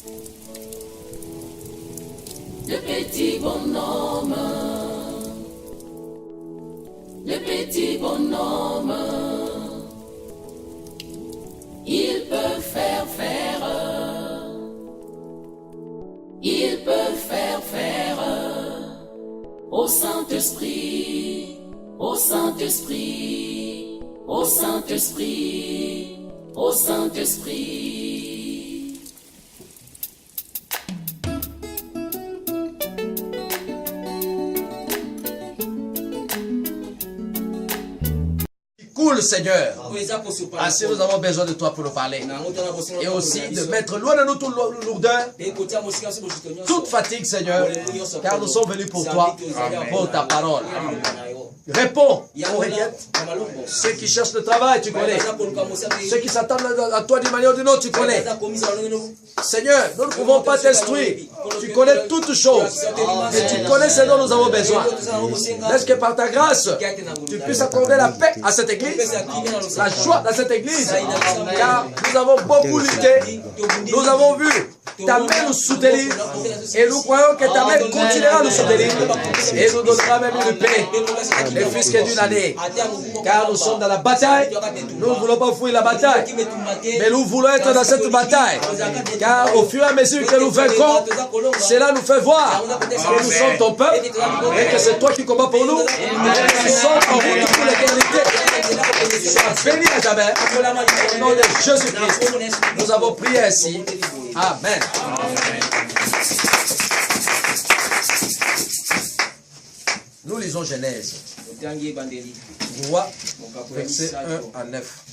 Le petit bonhomme, le petit bonhomme, il peut faire au Saint-Esprit, au Saint-Esprit, au Saint-Esprit, au Saint-Esprit. Cool, Seigneur. Ainsi, nous avons besoin de toi pour nous parler. Et aussi de mettre loin de nous toute lourdeur, toute fatigue, Seigneur, car nous sommes venus pour toi, pour ta parole. Réponds aux requêtes. Ceux qui cherchent le travail, tu connais. Ceux qui s'attendent à toi d'une manière ou d'une autre, tu connais. Seigneur, nous ne pouvons pas t'instruire. Tu connais toutes choses. Et tu connais ce dont nous avons besoin. Laisse que par ta grâce, tu puisses accorder la paix à cette église, la joie dans cette église. Car nous avons beaucoup lutté. Nous avons vu ta main nous soutenir. Et nous croyons que ta main continuera à nous soutenir. Et nous donnera même une paix. Les fils d'une année. Car nous sommes dans la bataille. Nous ne voulons pas fuir la bataille. Mais nous voulons être dans cette bataille. Car au fur et à mesure que nous vaincrons, cela nous fait voir que nous sommes ton peuple et que c'est toi qui combats pour nous. Et que nous sommes en route pour l'éternité. Sois béni à jamais. Au nom de Jésus-Christ, nous avons prié ainsi. Amen. Nous lisons Genèse 3, versets 1 à 9.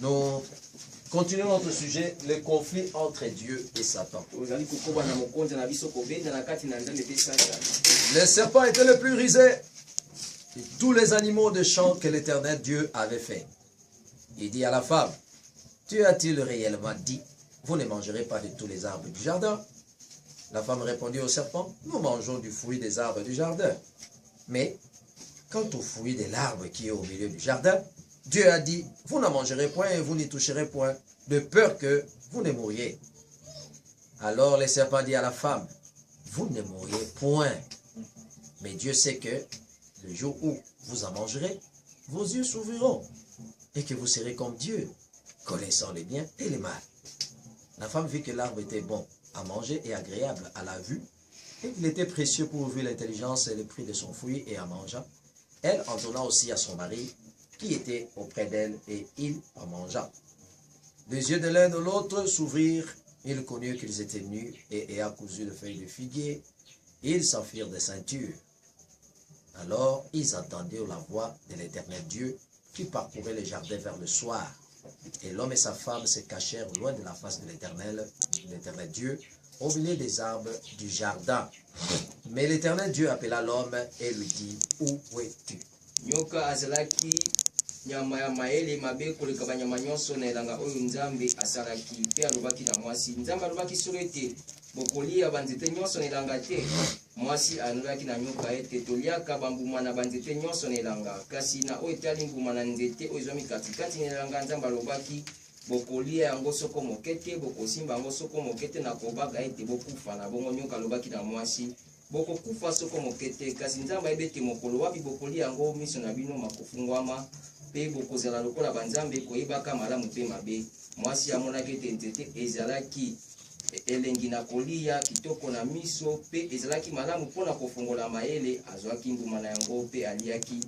Nous continuons notre sujet, le conflit entre Dieu et Satan. Le serpent était le plus rusé de tous les animaux de champ que l'Éternel Dieu avait fait. Il dit à la femme, Dieu a-t-il réellement dit, vous ne mangerez pas de tous les arbres du jardin? La femme répondit au serpent, nous mangeons du fruit des arbres du jardin. Mais, quant au fruit de l'arbre qui est au milieu du jardin, Dieu a dit, vous n'en mangerez point et vous n'y toucherez point, de peur que vous ne mouriez. Alors le serpent dit à la femme, vous ne mourriez point. Mais Dieu sait que, le jour où vous en mangerez, vos yeux s'ouvriront, et que vous serez comme Dieu, connaissant le bien et le mal. La femme vit que l'arbre était bon à manger et agréable à la vue, et qu'il était précieux pour ouvrir l'intelligence et le prix de son fruit, et en mangeant, elle en donna aussi à son mari, qui était auprès d'elle, et il en mangea. Les yeux de l'un de l'autre s'ouvrirent, ils connurent qu'ils étaient nus, et ayant cousu de feuilles de figuier, ils s'en firent des ceintures. Alors ils entendirent la voix de l'Éternel Dieu, qui parcourait le jardin vers le soir. Et l'homme et sa femme se cachèrent loin de la face de l'Éternel Dieu, au milieu des arbres du jardin. Mais l'Éternel Dieu appela l'homme et lui dit, où es-tu? Nyoka azalaki nyama ya maele mabe koleka banyama nyonso na elanga oyo nzambe asalaki pe alobaki na mwasi nzambe alobaki solo ete bokolia banzete nyonso na elanga te mwasi alobaki na nyoka ete toliaka bambuma na banzete nyonso na elanga kasi na oyo etali mbuma na nzete oyo ezwami katikati na elanga nzambe alobaki bokolia yango soko moke te bokosimba yango soko moke te na kobaka ete bokufa na bongo nyoka alobaki na mwasi bokokufa soko moke te kasi nzambe ayebi ete mokolo wapi bokolia yango miso na bino makofungwama pe bokozala lokola banzambe koyebaka malamu pe mabe mwasi amonaki ete nzete ezalaki elengi na kolia kitoko na miso pe ezalaki malamu mpona kofongola mayele azwaki mbuma na yango pe aliaki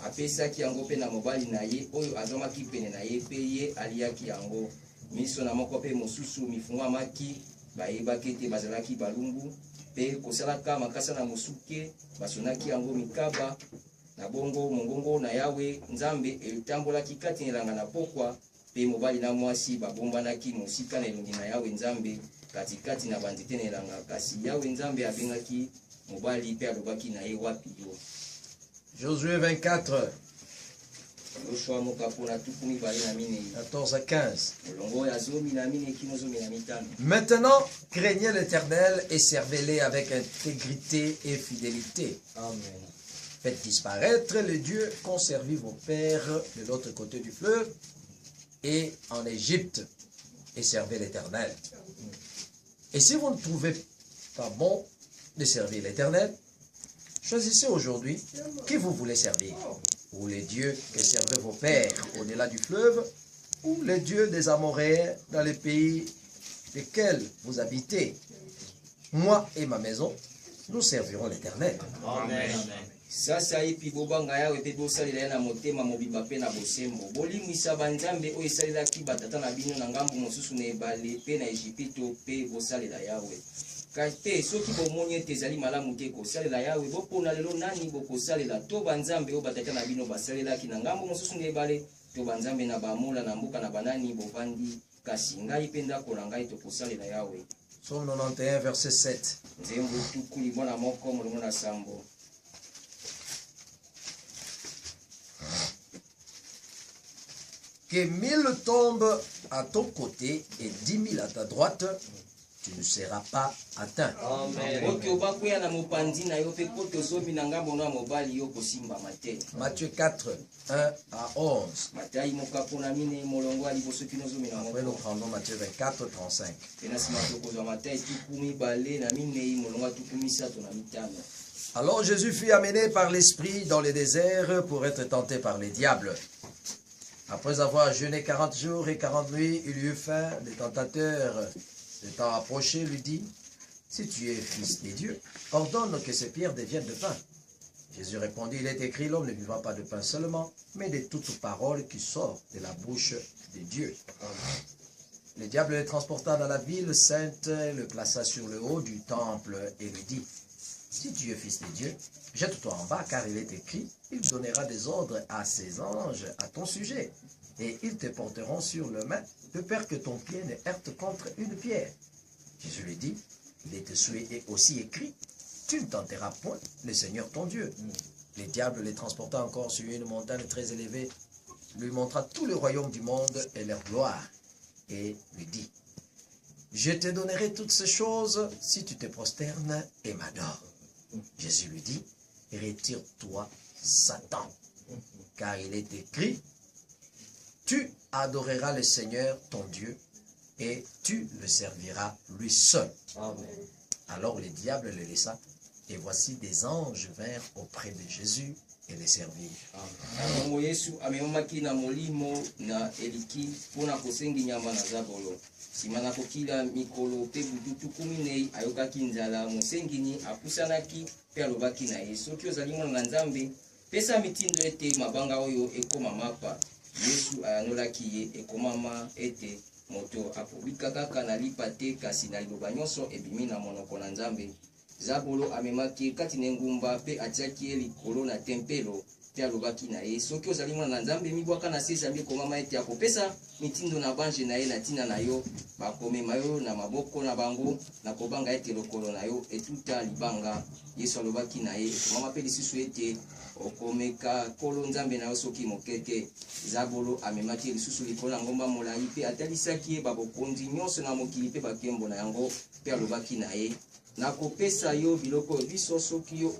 apesaki yango pe na mobali na ye oyo azwamaki pene na ye pe ye aliaki yango miso na moko pe mosusu mifungwamaki bayebaki ete bazalaki balumbu pe kosalaka makasa na mosuke basonaki yango mikaba na bongo mongongo na yawe nzambe etambolaki kati na elanga na pokwa pe mobali na mwasi babombanaki mosika na elongi na yawe nzambe katikati na banzete na elanga kasi yawe nzambe abengaki mobali pe alobaki na ye wapi yo. Josué 24, Joshua mokapona tukumi bale na mine 14 à 15. olongo ya zomi na mine kino zomi na mitano. Maintenant, craignez l'Éternel et servez-les avec intégrité et fidélité. Amen. Faites disparaître le Dieu qu'ont servi vos pères de l'autre côté du fleuve et en Égypte. et servez l'Éternel. Et si vous ne trouvez pas bon de servir l'Éternel, choisissez aujourd'hui qui vous voulez servir. Ou les dieux que servaient vos pères au-delà du fleuve, ou les dieux des Amoréens dans les pays desquels vous habitez. Moi et ma maison, nous servirons l'Éternel. Amen. sasa epi bobanga yawe mpe bosalela ye na motema mobimba mpe na bosembo bolimwisa banzambe oyo esalelaki batata na bino na ngambu mosusu na ebale mpe na ejipito mpe bosalela yawe te soki bomoni ete ezali malamu te kosalela yawe bopona lelo nani bokosalela to banzambe oyo batata na bino basalelaki na ngambu mosusu na ebale to banzambe na bamola na mboka na banani bovandi kasi ngai mpe ndako na ngai tokosalela yawe. Psaume 91, verset 7. Nzembo tukuli mwana moko molongo na sambo. Que 1000 tombent à ton côté et 10 000 à ta droite, tu ne seras pas atteint. Matthieu 4, 1 à 11. Après nous prendrons Matthieu 24, 35. Alors Jésus fut amené par l'Esprit dans le désert pour être tenté par les diables. Après avoir jeûné 40 jours et 40 nuits, il eut faim. Les tentateurs, étant approchés, lui dit, « Si tu es fils des dieux, ordonne que ces pierres deviennent de pain. » Jésus répondit, « Il est écrit, l'homme ne vivra pas de pain seulement, mais de toute parole qui sort de la bouche de Dieu. » Le diable le transporta dans la ville sainte, le plaça sur le haut du temple et lui dit, « Si tu es fils des dieux, jette-toi en bas, car il est écrit, il donnera des ordres à ses anges à ton sujet, et ils te porteront sur le main, de peur que ton pied ne heurte contre une pierre. » Jésus lui dit, il est aussi écrit, tu ne tenteras point le Seigneur ton Dieu. Le diable les transporta encore sur une montagne très élevée, lui montra tout le royaume du monde et leur gloire, et lui dit, je te donnerai toutes ces choses si tu te prosternes et m'adores. Jésus lui dit, retire-toi, Satan, car il est écrit, tu adoreras le Seigneur ton Dieu et tu le serviras lui seul. Amen. Alors le diable le laissa et voici des anges vinrent auprès de Jésus et les servirent. Simana kokila mikolo pe bututu 14 ayokaki nzala mosengini apusanaki pe alobaki na ye soki ozali mwana na Nzambe pesa mitindo ete mabanga oyo ekoma mapa. Yesu ayanolaki ye ekomama ete moto akobika kaka na lipa te kasi na liloba nyonso ebimi na monoko na Nzambe. Zabolo amemaki kati na ngumba pe atiaki ye likolo na tempelo te alobaki na ye soki ozali mwana na Nzambe mibwaka na se Nzambe ekomama ete akopesa mitindo na bange na ye na ntina na yo bakomema yo na maboko na bango na kobanga ete lokolo na yo etuta libanga. Yesu alobaki na ye ekomama mpe lisusu ete okomeka kolo Nzambe na yo soki moke te. Zabolo amemaki lisusu likolo na ngomba molai mpe atalisaki ye babokonzi nyonso na mokili mpe bakembo na yango mpe alobaki na ye nakopesa yo biloko biso soki yo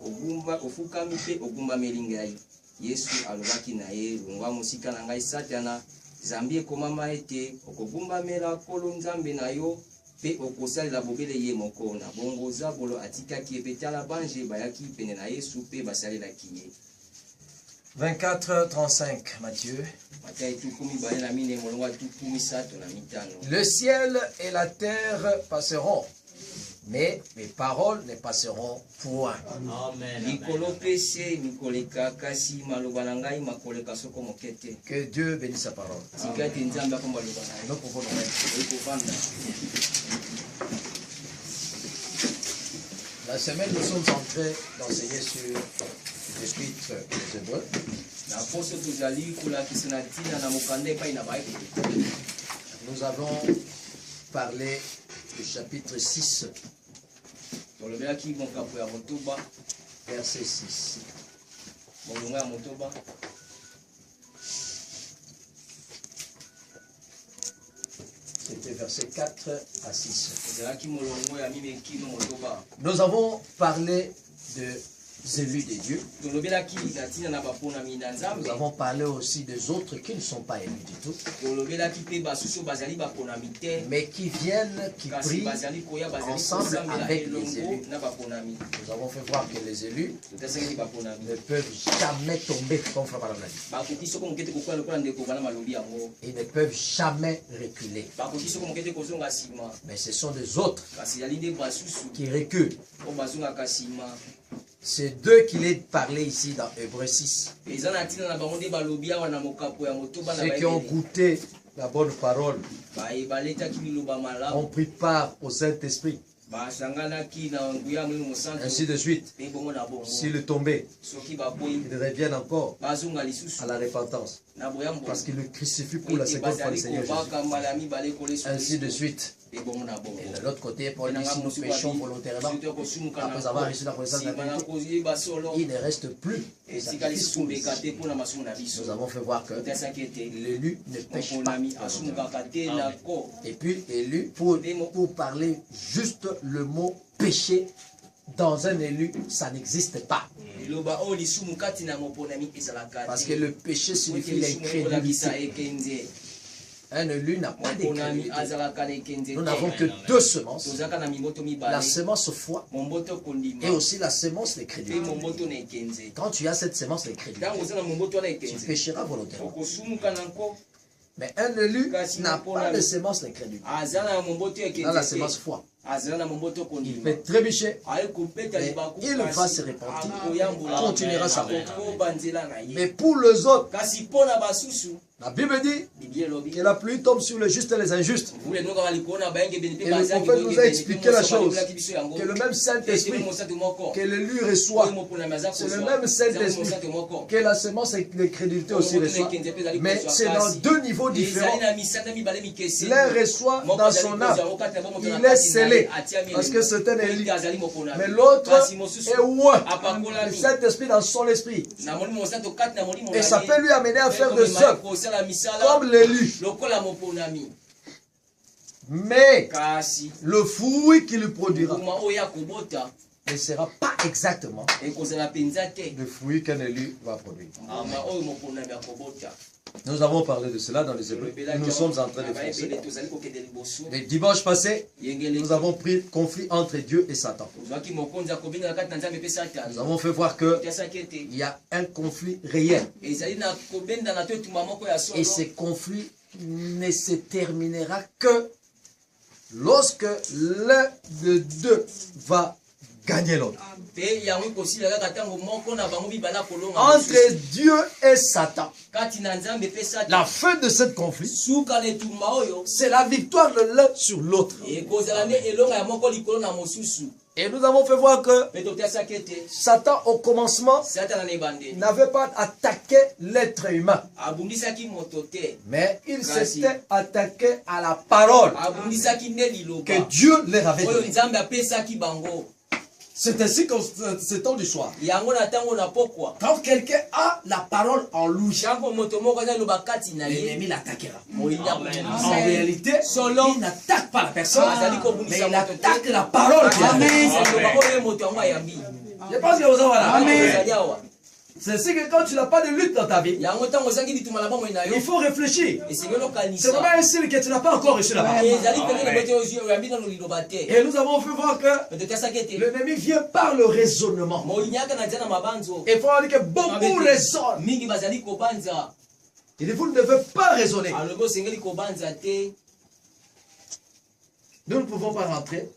ofukami mpe ogumbameli ngai. Yesu alobaki na ye longwa mosika na ngai Satana, Zambi ekomama ete okogumbamela kolo Nzambe na yo pe okosalela bobele ye moko. Na bongo Zabolo atikaki ye pe tala bange bayaki pene na Yesu pe basalelaki ye. 24-35 Matthieu. Le ciel et la terre passeront, mais mes paroles ne passeront point. Amen. Que Dieu bénisse sa parole. Nous pouvons nous mettre. La semaine, nous sommes entrés d'enseigner sur l'Épître des Hébreux. Nous avons parlé du chapitre 6, verset 6. C'était verset 4 à 6. Nous avons parlé de élus de Dieu. tolobelaki na na baponami na Nous nzambe avons parlé aussi des autres qui ne sont pas élus du tout, tolobelaki mpe basusu bazali baponami te mais qui viennent, qui kasi prient. bazali koya bazali ensemble kosambela avec les elongo élus. na baponami Nous avons fait voir que les élus totasaki baponami ne peuvent jamais tomber, comme Frère Madame l'a dit. bakoki soko moke te kokola lokola ndeko wana malobi yango Ils ne peuvent jamais reculer. bakoki soko moke te kozonga nsima Mais ce sont des autres kasi ezali nde basusu qui reculent. oyo bazongaka nsima C'est d'eux qu'il est parlé ici dans Hébreux 6. eza na ntina na bango nde balobi awa na mokapo ya motoba na Ceux qui ont bayebele goûté la bonne parole baletaki liloba ont malamu pris part au Saint-Esprit. basanganaki na nguya molimo mosantu Ainsi de suite. mpe bongo na bongo S'ils tombaient, soki baboyi ils reviennent encore bazonga lisusu à la repentance. na boyambo Parce qu'ils le crucifient pour la ete seconde fois le bazali Seigneur Jésus. kobaka mbala ya mibale Ainsi de suite. mpe bongo na bongo Et de l'autre côté, Paul dit, si nous péchons volontairement, après avoir reçu la connaissance de la nsima na vérité, koyeba solo il ne reste plus de etika sacrifice lisusu pour lui. mbeka te mpona masumu na biso Nous avons fait voir que totasaki ete l'élu ne pêche pas. moponami asumukaka te na ko Et puis élu, pour parler juste le mot péché dans un élu, ça n'existe pas. liloba oyo lisumu kati na moponami ezalaka Parce te que le péché signifie l'incrédulité. kolakisa ekenze Un élu n'a pas moponami d'incrédulité. azalaka na ekenze Nous n'avons que te deux semences. tozalaka na mimboto La mibale semence foi momboto kondima et aussi la semence mpe d'incrédulité. momboto na ekenze Quand tu as cette semence d'incrédulité, ntango oza na momboto wana tu ekenze pécheras volontairement. okosumuka na nko Mais un élu n'a pas de semence d'incrédulité. aza na momboto ya Dans la ekenze semence te foi, aza na momboto il kondima peut trébucher, aye kobeta mais libaku il va se repentir, akoyambola continuera sa route. akokoba nzela na Mais ye pour les autres, kasi mpo na basusu la Bible dit biblia elobi que la pluie tombe sur les justes et les injustes. vule noka balikolo na bayengebeni mpe Et le bazangi prophète nous a expliqué la chose, biso yango que le même Saint-Esprit mosantu moko que l'élu reçoit, oyo moponami aza c'est le kozwa même Saint-Esprit mosantu moko que la semence et l'incrédulité aussi reçoit. Mais c'est dans deux niveaux différents. ezali na misata mibale mikeseni L'un reçoit dans son âme, il est scellé, parce que c'est un élu. Mais l'autre est ouin, le Saint-Esprit dans son esprit. namoni mosantu kati na molimo Et ça peut lui amener à faire des œuvres kosala misala comme l'élu. lokola moponami Mais kasi le fruit qu'il produira mbuma oyo akobota ne sera pas exactement ekozala mpenza te le fruit qu'un élu va produire. mbuma oyo moponami akobota Nous avons parlé de cela dans les Hébreux. Nous sommes en train de foncer. tozali kokende liboso Le dimanche passé, yengele nous avons pris conflit entre Dieu et Satan. ozwaki mokonzi akobengana kati na nzambe mpe Nous satani avons fait voir qu'il tiasaki ete y a un conflit réel. ezali na kobendana to etumba moko ya Et solo ce conflit ne se terminera que lorsque l'un de deux va gagner l'autre. mpe yango ekosila kaka ntango moko na bango mibale akolonga Entre Dieu et Satan, kati na nzambe mpe satani la fin de ce conflit, suka na etumba oyo c'est la victoire de l'un sur l'autre. ekozala nde elonga ya moko likolo na mosusu Et nous avons fait voir que mpe totiasaki ete Satan, au commencement, satana na ebandeli n'avait pas attaqué l'être humain, abundisaki moto te mais il s'était attaqué à la parole abundisaki nde liloba que Dieu leur avait oyo donnée. nzambe apesaki bango C'est ainsi qu'en ce temps du soir, yango na ntango na pokwa quand quelqu'un a la parole en louche, ntango moto moko aza liloba kati na ye l'ennemi l'attaquera. molingi En réalité, il n'attaque pas la personne, mais il attaque la Ah, parole qu'il a donnée. liloba oyo moto yango ayambi Je pense que vous avez voilà. ezali awa C'est ainsi que quand tu n'as pas de lutte dans ta vie, yango ntango ozangi lituma na bomoi na yo il faut réfléchir. esengeli C'est okanisa vraiment un signe que tu n'as pas encore reçu la parole. ezali pengene bote oyambi nano liloba te Et nous avons fait voir que me totiasaki ete l'ennemi vient par le raisonnement. molingi aka na nzia na mabanzo Et il faut dire que beaucoup raisonnent. mingi bazali kobanza Il dit, vous ne devez pas raisonner. alobi osengeli kobanza te Nous ne pouvons pas rentrer.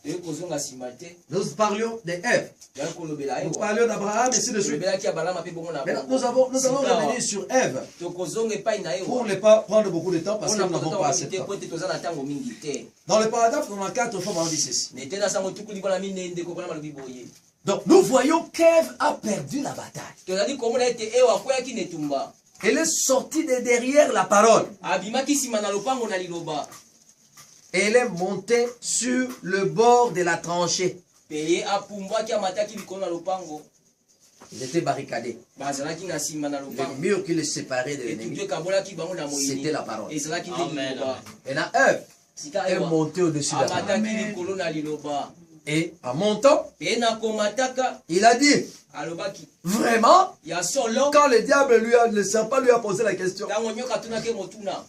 toyei kozonga nsima te Nous parlions d'Ève. toyai kolobela Nous ye parlions d'Abraham, ainsi de suite. tolobelaki ya balama mpe bongo na Maintenant, bongo nous allons revenir sur Ève. tokozonga epai na ye Pour ne pas prendre beaucoup de temps, parce que mpona nous n'avons pas assez de te temps. po ete toza na ntango mingi te Dans le paragraphe 94, on dit ceci. nete na sango tuku libala minei ndeko mpona malobi boye Donc, nous voyons qu'Ève a perdu la bataille. tozali komona ete ewa akweyaki na etumba Elle est sortie de derrière la parole. abimaki nsima na lopango na liloba Et elle est montée sur le bord de la tranchée. mpe ye apumbwaki amataki likolo na lopango Il était barricadé. bazalaki na nsima na Le lopango mur qui le séparait de etutu l'ennemi, ekabolaki bango na c'était moyini la parole. ezalaki nde liloba Et là, Ève sika est ewa montée au-dessus de la parole. amataki likolo na liloba Et en montant, pe na komataka il a dit, alobaki vraiment, ya solo quand le serpent lui a posé la question, ntango nyoka atunaki motuna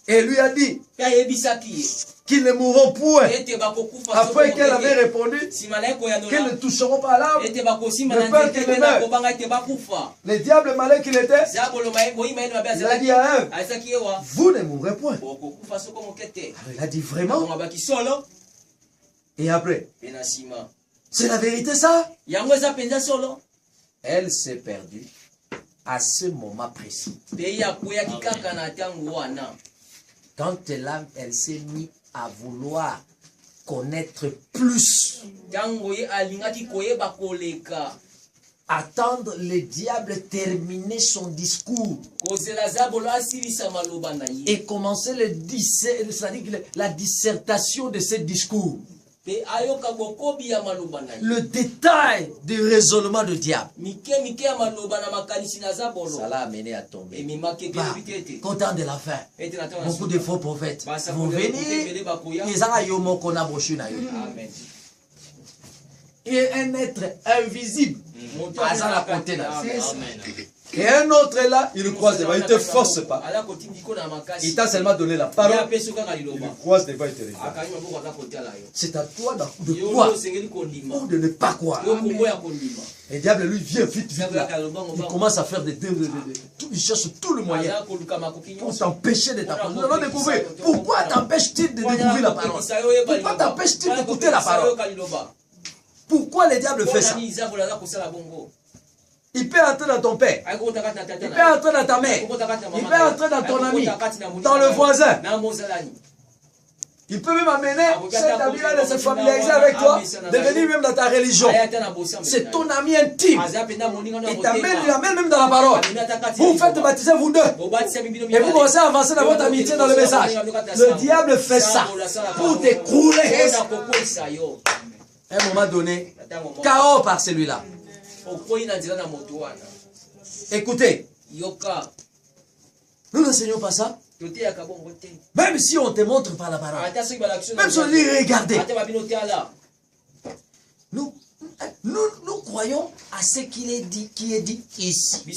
et lui a dit pe ayebisaki ye qu'ils ne mourront point, ete bakokufa après qu'elle avait répondu nsima na ye qu'ils ne koyanola toucheront pas à l'arbre, ete bakosimba Le na peuple nzete qui pe na meurt. kobanga ete bakufa le diable malin qu'il était, zabolo moyima yene mabe il a dit azalaki à Ève, azalaki ye wa vous ne mourrez point. bokokufa soko moke te Alors il a dit vraiment, bongo abaki solo et après, pe na nsima c'est la vérité ça? yango eza mpenza solo Elle s'est perdue à ce moment précis. pe ye akweyaki kaka na ntango wana Quand elle s'est mise à vouloir connaître plus, ntango ye alingaki koyeba koleka attendre le diable terminer son discours kozela zabolo asilisa maloba na ye et commencer c'est-à-dire la dissertation de ce discours, pe ayoka bokobi ya maloba na ye le détail du raisonnement du diable. mike ya maloba na makanisi na zabolo Ça l'a amené à tomber. ememaki Bah, epelobi te ete content de la fin. ete na ntango na Beaucoup de faux prophètes Bah, ça vont faut les venir. écouter, mais les bakoya. Ils ont yo moko na brochu na yo. amen Et un être invisible. moto Aza la aza portée là. Amen. Et un autre est là, il le croise devant, il ne te force pas. ala kotindiko na makasi Il t'a seulement donné la ye parole. apeso kaka Il le liloba croise devant, il te regarde. akangi maboko aza kotala yo C'est à toi de yo croire osengeli kondima ou de ne pas croire. yo kombo ya kondima Et le diable lui vient vite, vite Zabolo là. yaka lobongo Il bango commence à faire il cherche tout le moyen aza koluka makoki pour nyonso t'empêcher de t'apprendre. Nous allons découvrir pourquoi t'empêche-t-il de découvrir la parole? Pourquoi t'empêche-t-il d'écouter la parole? Pourquoi le diable fait ça? Il peut entrer dans ton père, il peut entrer dans ta mère, il peut entrer dans ton ami, dans le voisin. Il peut même amener cet ami-là de se familiariser avec toi, de venir même dans ta religion. C'est ton ami intime. Il t'amène même dans la parole. Vous faites baptiser vous deux. Et vous commencez à avancer dans votre amitié dans le message. Le diable fait ça pour t'écrouler. À un moment donné, KO par celui-là. Écoutez, nous n'enseignons pas ça. Même si on te montre par la parole. Même si on dit regardez. Nous croyons à ce qui est dit ici. Les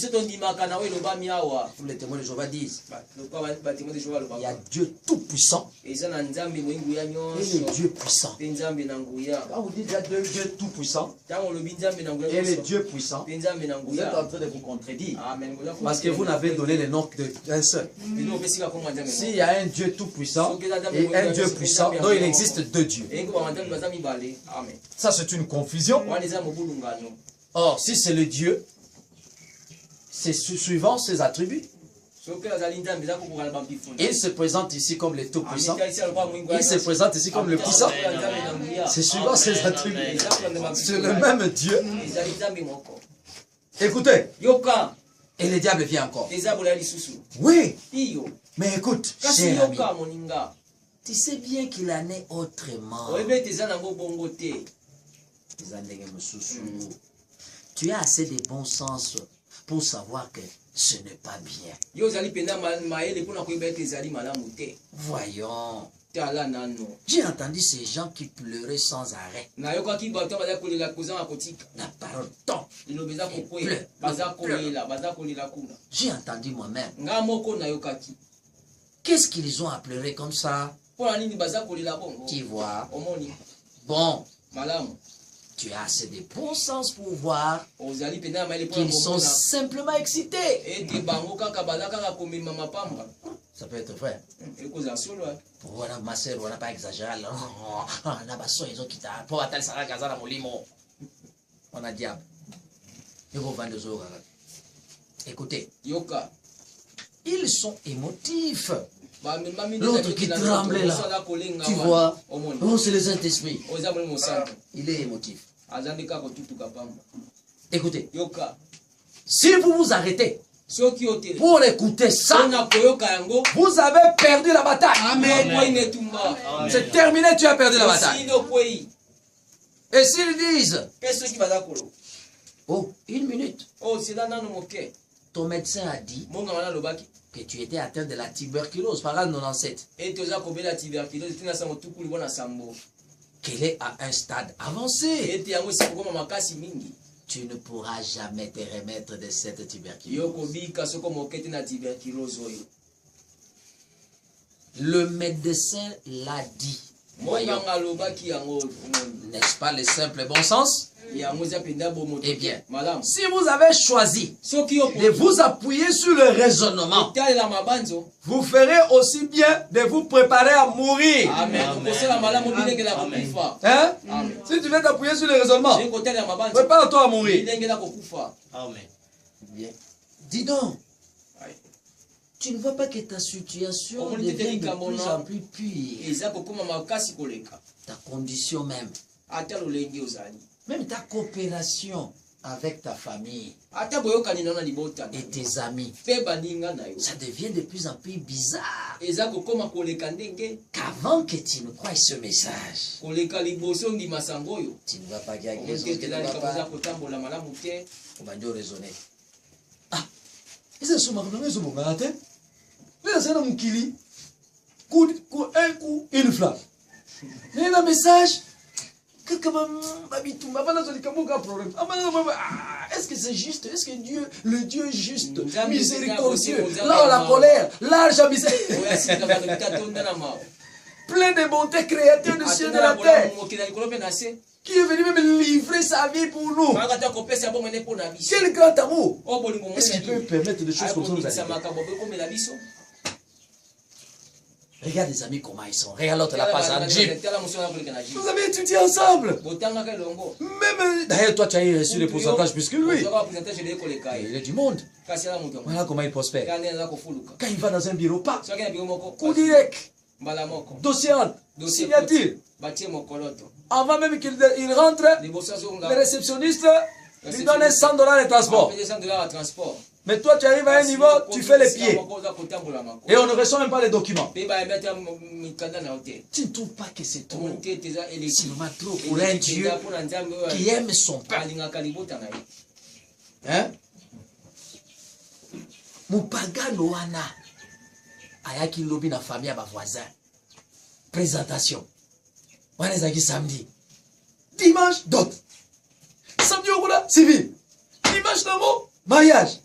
témoins de Jéhovah disent il y a Dieu tout-puissant et le Dieu puissant. Quand vous dites Dieu tout-puissant et le Dieu puissant, vous êtes en train de vous contredire. Parce que vous n'avez donné le nom d'un seul. S'il y a un Dieu tout-puissant et un Dieu puissant, donc il existe deux dieux. Ça, c'est une confusion. Or, si c'est le Dieu, c'est suivant ses attributs. Il se présente ici comme le tout-puissant. Il se présente ici comme le puissant. C'est suivant ses attributs. C'est le même Dieu. Écoutez. Et le diable vient encore. Oui. Mais écoute, cher ami, tu sais bien qu'il en est autrement. Tu as assez de bon sens pour savoir que ce n'est pas bien. Voyons. J'ai entendu ces gens qui pleuraient sans arrêt. La parole tombe. J'ai entendu moi-même. Qu'est-ce qu'ils ont à pleurer comme ça? Tu vois. Bon. Tu as assez de bon sens pour voir qu'ils sont simplement excités. Ça peut être vrai. Voilà, ma soeur, on n'a pas exagéré. On a diable. Écoutez, ils sont émotifs. L'autre qui tremble là, tu vois, oh, c'est le Saint-Esprit. Il est émotif. Écoutez, si vous vous arrêtez pour écouter ça, vous avez perdu la bataille. Amen. C'est terminé, tu as perdu la bataille. Et s'ils disent, oh, une minute, ton médecin a dit que tu étais atteint de la tuberculose par l'an 97. qu'elle est à un stade avancé. ete yango esi kokoma makasi mingi Tu ne pourras jamais te remettre de cette yo tuberculose. kobika soko moke te na tuberculose oyo Le médecin l'a dit. Voyons. monganga alobaki yango N'est-ce pas le simple bon sens? yango eza mpenza bomoto Eh bien, malamu si vous avez choisi soki yo de vous appuyer sur le raisonnement, kotalela mabanzo vous ferez aussi bien de vous préparer à mourir. amen okosala malamu bilengela kokufa Hein? amen Si tu veux t'appuyer sur le raisonnement, soki kotalela mabanzo prépare-toi à mourir. bilengela kokufa Amen. Bien. Dis donc, Aye. tu ne vois pas que ta situation Comment devient dit-il de plus Kamona? en plus pire. eza kokoma makasi koleka Ta condition même, ata lolenge ozali même ta coopération avec ta famille ata boyokani nao na libota et tes amis, mpe baninga na yo ça devient de plus en plus bizarre eza kokoma koleka ndenge qu'avant que tu ne croies ce message. koleka liboso ndima sango oyo Tu ne vas pas qu'il y a quelque chose qui ne oketela va likambo eza pas. kotambola malamu te On va dire raisonner. Ah, ils sont marqués, ils sont marqués. Là, c'est un mukili. Un coup, une flamme. Mais le message. Est-ce que c'est juste? Est-ce que Dieu, le Dieu juste, miséricordieux, là on la colère, large à miséricorde, oyo asilika bato bitatonda na mawa plein de bonté, créateur du ciel et de la atuna na terre, bolamu mokili ya likolo mpe na se qui est venu même livrer sa vie pour nous? bayaka te kopesa bongo nde mpo na biso Quel grand amour! oyo bolingo Est-ce qu'il peut permettre des choses comme ça aux ayokobimisa animaux? makambo bokomela biso Regarde les amis comment ils sont. Regarde l'autre, la page en jeep. tala mosu oyo koleka na jip Vous avez étudié ensemble. botangaka elongo Même d'ailleurs, toi, tu as reçu le pourcentage plus que lui. ozwaka bapresentage elei koleka Il ye est du monde. kasi ala moto yango Voilà comment il prospère. kaka nde naza kofuluka Quand il va dans un bureau, pas soki na biro moko coup direct, mbala moko dossier entre, Dossier signature. batie mokoloto Avant même qu'il il rentre, liboso azonga le réceptionniste lui donne $100 de transport. $100 ya transport Mais toi, tu arrives à un niveau, tu fais les pieds. oza kotambola mako Et on ne reçoit même pas les documents. mpe bayembi ata mikanda na yo te Tu ne trouves pas que c'est trop? omoni te ete eza eleki C'est vraiment trop pour un Dieu mpona nzambe oyo qui aime son peuple. alingaka libota na ye Hein? Mupagano wana ayaki lobi na famille ya bavoisin. Présentation. Wana ezalaki samedi. Dimanche, dot. Samedi okola, civil. Dimanche nango, mariage.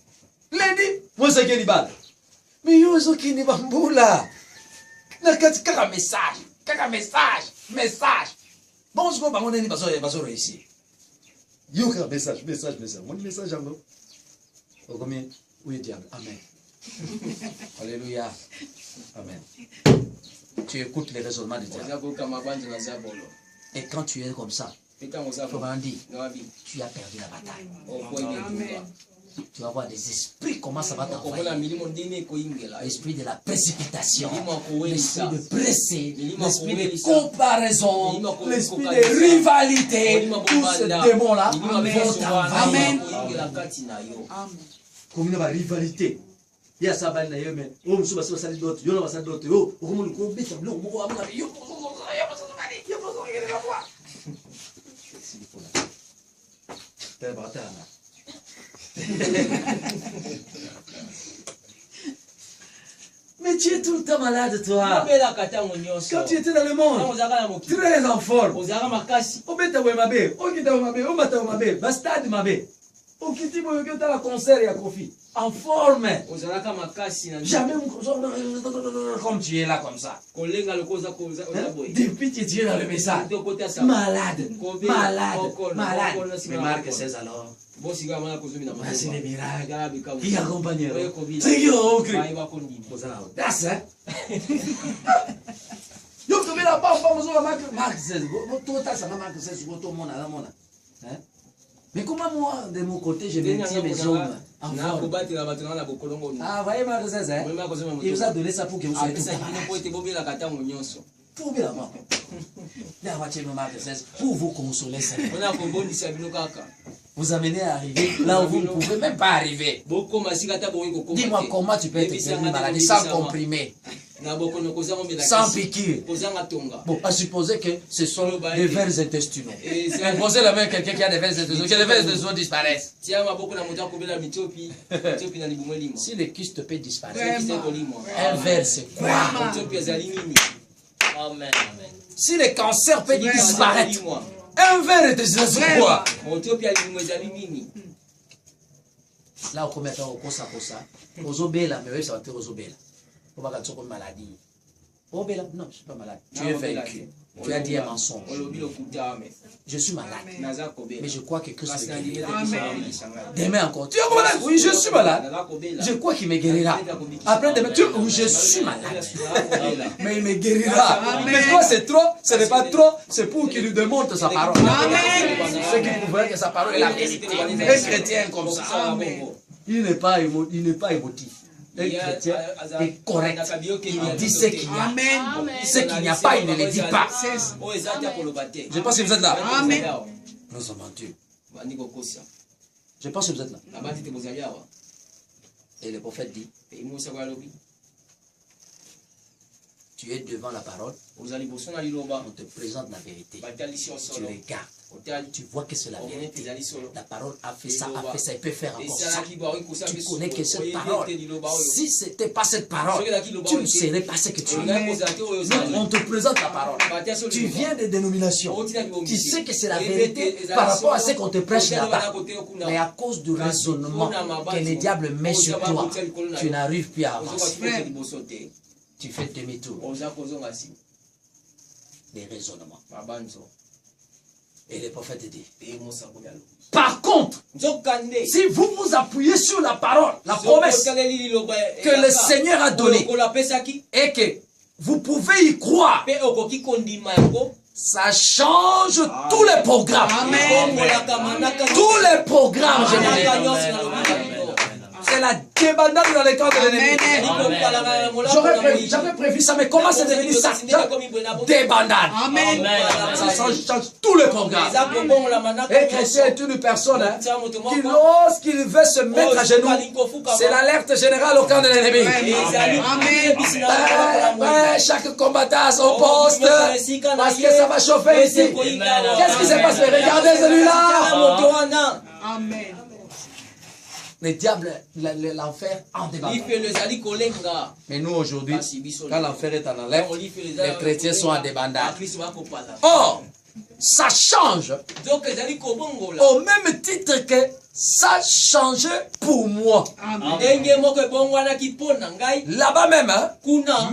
Lundi, mwesaki libala. Mais yo ezokende bambula. Na kati kaka message. Kaka message. Message. Bon, siko bango neni bazo réussir. Yo kaka message. Mon message yango. Okomi, oui diable. Amen. Alléluia. Amen. Tu écoutes les raisonnements du diable. oza koyoka mabanzo na zabolo Et quand tu es comme ça, mpe ntango oza faut m'en dire, nawabi tu as perdu la bataille. okoyina etuka Tu vas voir des esprits, comment ça va okomona t'envoyer. milimo ndenge ekoyingela L'esprit de la précipitation, milimo l'esprit akowelisa de pressé, Milima l'esprit de kuwelisa. comparaison, Milima kuwelisa. l'esprit de rivalité. Milima Tous ces kobanda. démons-là Milima vont beso wana t'envahir. ekoyingela kati na yo Comme une rivalité. Il y a ça, mais oh, monsieur, parce que ça d'autres, il y a ça d'autres, oh, comment le combat, ça blanc, moi, moi, yo, mais tu es tout le temps malade, toi. obelaka ntango nyonso Quand tu étais dans le ntango monde, ozalaka na mokili très en forme. ozalaka makasi Obeta we mabe, okita we mabe, omata we mabe, bastade mabe. Okiti boyo kota la concert ya Kofi. En forme. ozalaka makasi na Jamais comme tu es là comme ça. kolenga loko oza Hein? boye Depuis que tu es dans le message. tokota sa Malade, Kobe, malade, okolo, malade. okolo, Mais Marc 16 alors. bosika mana kozumi na Voici les miracles Kala bikamu. qui accompagnent. Oye kobila. C'est qui ont cru. Bayeba kondima. Vous avez audace, hein? Yo, tu mets la barre, pas besoin de Marc 16. Tout ça, ça Marc 16, tout le monde a la monnaie. Hein? Mais comment moi, de mon côté, je vais tirer mes hommes en na forme? kobatela bato na bokolongo Ah, voyez Marc 16, hein? Mwema kozoma moto. Il vous a donné ça pour que vous soyez tout apesa kino po parage. ete bobelaka ntango nyonso Pour bien la mort. Là, on va tirer Marc 16 pour vous consoler, Seigneur. mpona kobondisa bino kaka Vous amener à arriver là où vous ne pouvez même pas arriver. bokoma sika ata bokoki kokoma Dis-moi te. comment tu peux être Yebisanga prévenu te maladie kobebisama. sans comprimé, na bokono kozanga omela sans kisi. piqûre. kozanga tonga Bon, à supposer que ce sont des vers intestinaux. Et c'est- Imposez la main à quelqu'un qui a des vers intestinaux, que les vers intestinaux disparaissent. tia maboko na moto akobela mitiopi mitiopi na libumu elimo Si le kyste peut disparaître, kise kolimwa un vers c'est quoi? mitiopi ezali nini Amen. Si le cancer peut Soki disparaître, ezali mwa, un verre est déjà sur quoi? moto mpe alimo ezali nini? Là, on commence à faire ça. Ozobela, mais oui, ça va te ozobela. On va faire une maladie. Ozobela, non, je ne suis pas malade. Tu es vaincu. Tu as dit un mensonge. Olobi lokuta ame. Je suis malade. Naza kobela. Mais je crois que Christ Kasi me nandimi guérira. ete biso babebisa ngai. Demain encore. Tu es malade? Oui, je suis malade. Naza kobela. Je crois qu'il me guérira. Après demain, oui, je suis malade. Naza kobela. Mais il me guérira. Mais toi, c'est trop, ce n'est pas trop, c'est pour qu'il nous démontre sa parole. Ce qui prouverait que sa parole est la vérité. Un chrétien comme ça, il n'est pas émotif. Un chrétien est correct. Il dit ce qu'il y a. Ce qu'il n'y a pas, il ne le dit pas. Je pense que vous êtes là. Nous sommes en Dieu. Je pense que vous êtes là. Et le prophète dit, tu es devant la parole, on te présente la vérité. Tu regardes. Tu vois que c'est la vérité. La parole a fait ça, il peut faire encore ça. Tu connais que cette parole, si ce n'était pas cette parole, tu ne serais pas ce que tu es. Donc on te présente la parole. Tu viens des dénominations. Tu sais que c'est la vérité par rapport à ce qu'on te prêche là-bas. Mais à cause du raisonnement que le diable met sur toi, tu n'arrives plus à avancer. Tu fais demi-tour. Des raisonnements. Et le prophète dit, par contre, si vous vous appuyez sur la parole, la promesse que le Seigneur a donnée, et que vous pouvez y croire, ça change tous les programmes. Tous les programmes, c'est la débandade dans les camps de l'ennemi. J'avais prévu ça, mais comment c'est devenu ça? Débandade. Ça change tous les programmes. Et chrétien est une personne qui, lorsqu'il veut se mettre à genoux, c'est l'alerte générale au camp de l'ennemi. Chaque combattant à son poste, parce que ça va chauffer ici. Qu'est-ce qui se passe? Regardez celui-là. Amen. Le diable, l'enfer en débandade. Mais nous aujourd'hui, quand l'enfer est en alerte, les chrétiens sont en débandade. Or, ça change au même titre que ça change pour moi. Là-bas même, hein,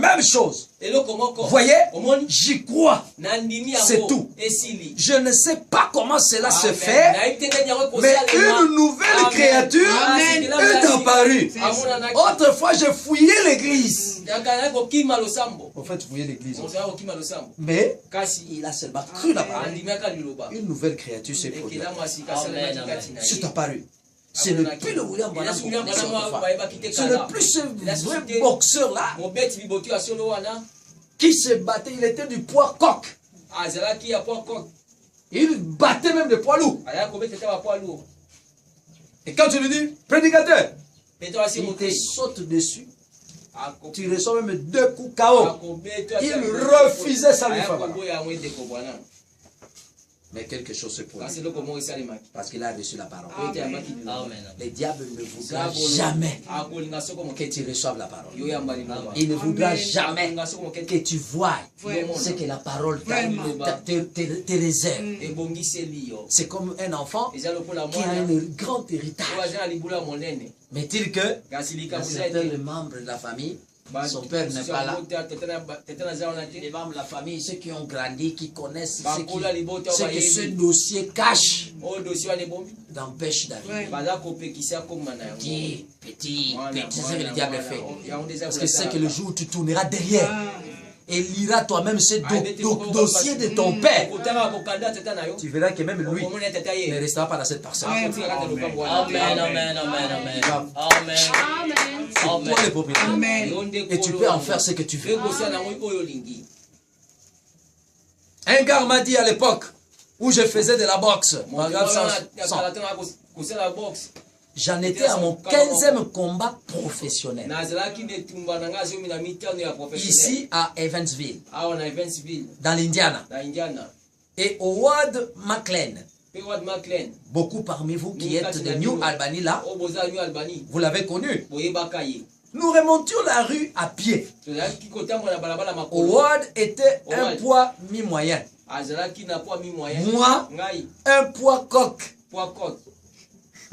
même chose. Vous voyez, j'y crois. C'est tout. Je ne sais pas comment cela se fait, mais une nouvelle créature est apparue. Autrefois, je fouillais l'église. En fait, fouillais l'église. Mais il a seulement cru la parole. Une nouvelle créature s'est produite. C'est apparu. Ce n'est plus le William Branham. Ce n'est plus ce vrai boxeur là qui se battait. Il était du poids coq. Il battait même des poids lourds. Et quand tu lui dis, prédicateur, il te saute dessus. Tu reçois même 2 coups KO. Il refusait ça lui faire. Mais quelque chose se produit. Parce qu'il a reçu la parole. Le diable ne voudra jamais que tu reçoives la parole. Il ne voudra jamais que tu vois ce que la parole te réserve. C'est comme un enfant qui a un grand héritage. Mais il que certains membres de la famille, son père n'est pas là. Les membres de la famille, ceux qui ont grandi, qui connaissent ce que ce dossier cache, t'empêche d'arriver. Petit, c'est ce que le diable fait. Parce que c'est que le jour où tu tourneras derrière et liras toi-même ce dossier de ton père, tu verras que même lui ne restera pas dans cette parcelle. Amen, amen, amen, amen. C'est toi le propriétaire. Et tu peux en faire ce que tu veux. Un gars m'a dit à l'époque où je faisais de la boxe, j'en étais à mon 15e combat professionnel. Ici à Evansville, dans l'Indiana. Et Howard McLean. Beaucoup parmi vous qui êtes de New Albany là, vous l'avez connu. Nous remontions la rue à pied. Howard était un poids mi-moyen. Moi, un poids coq.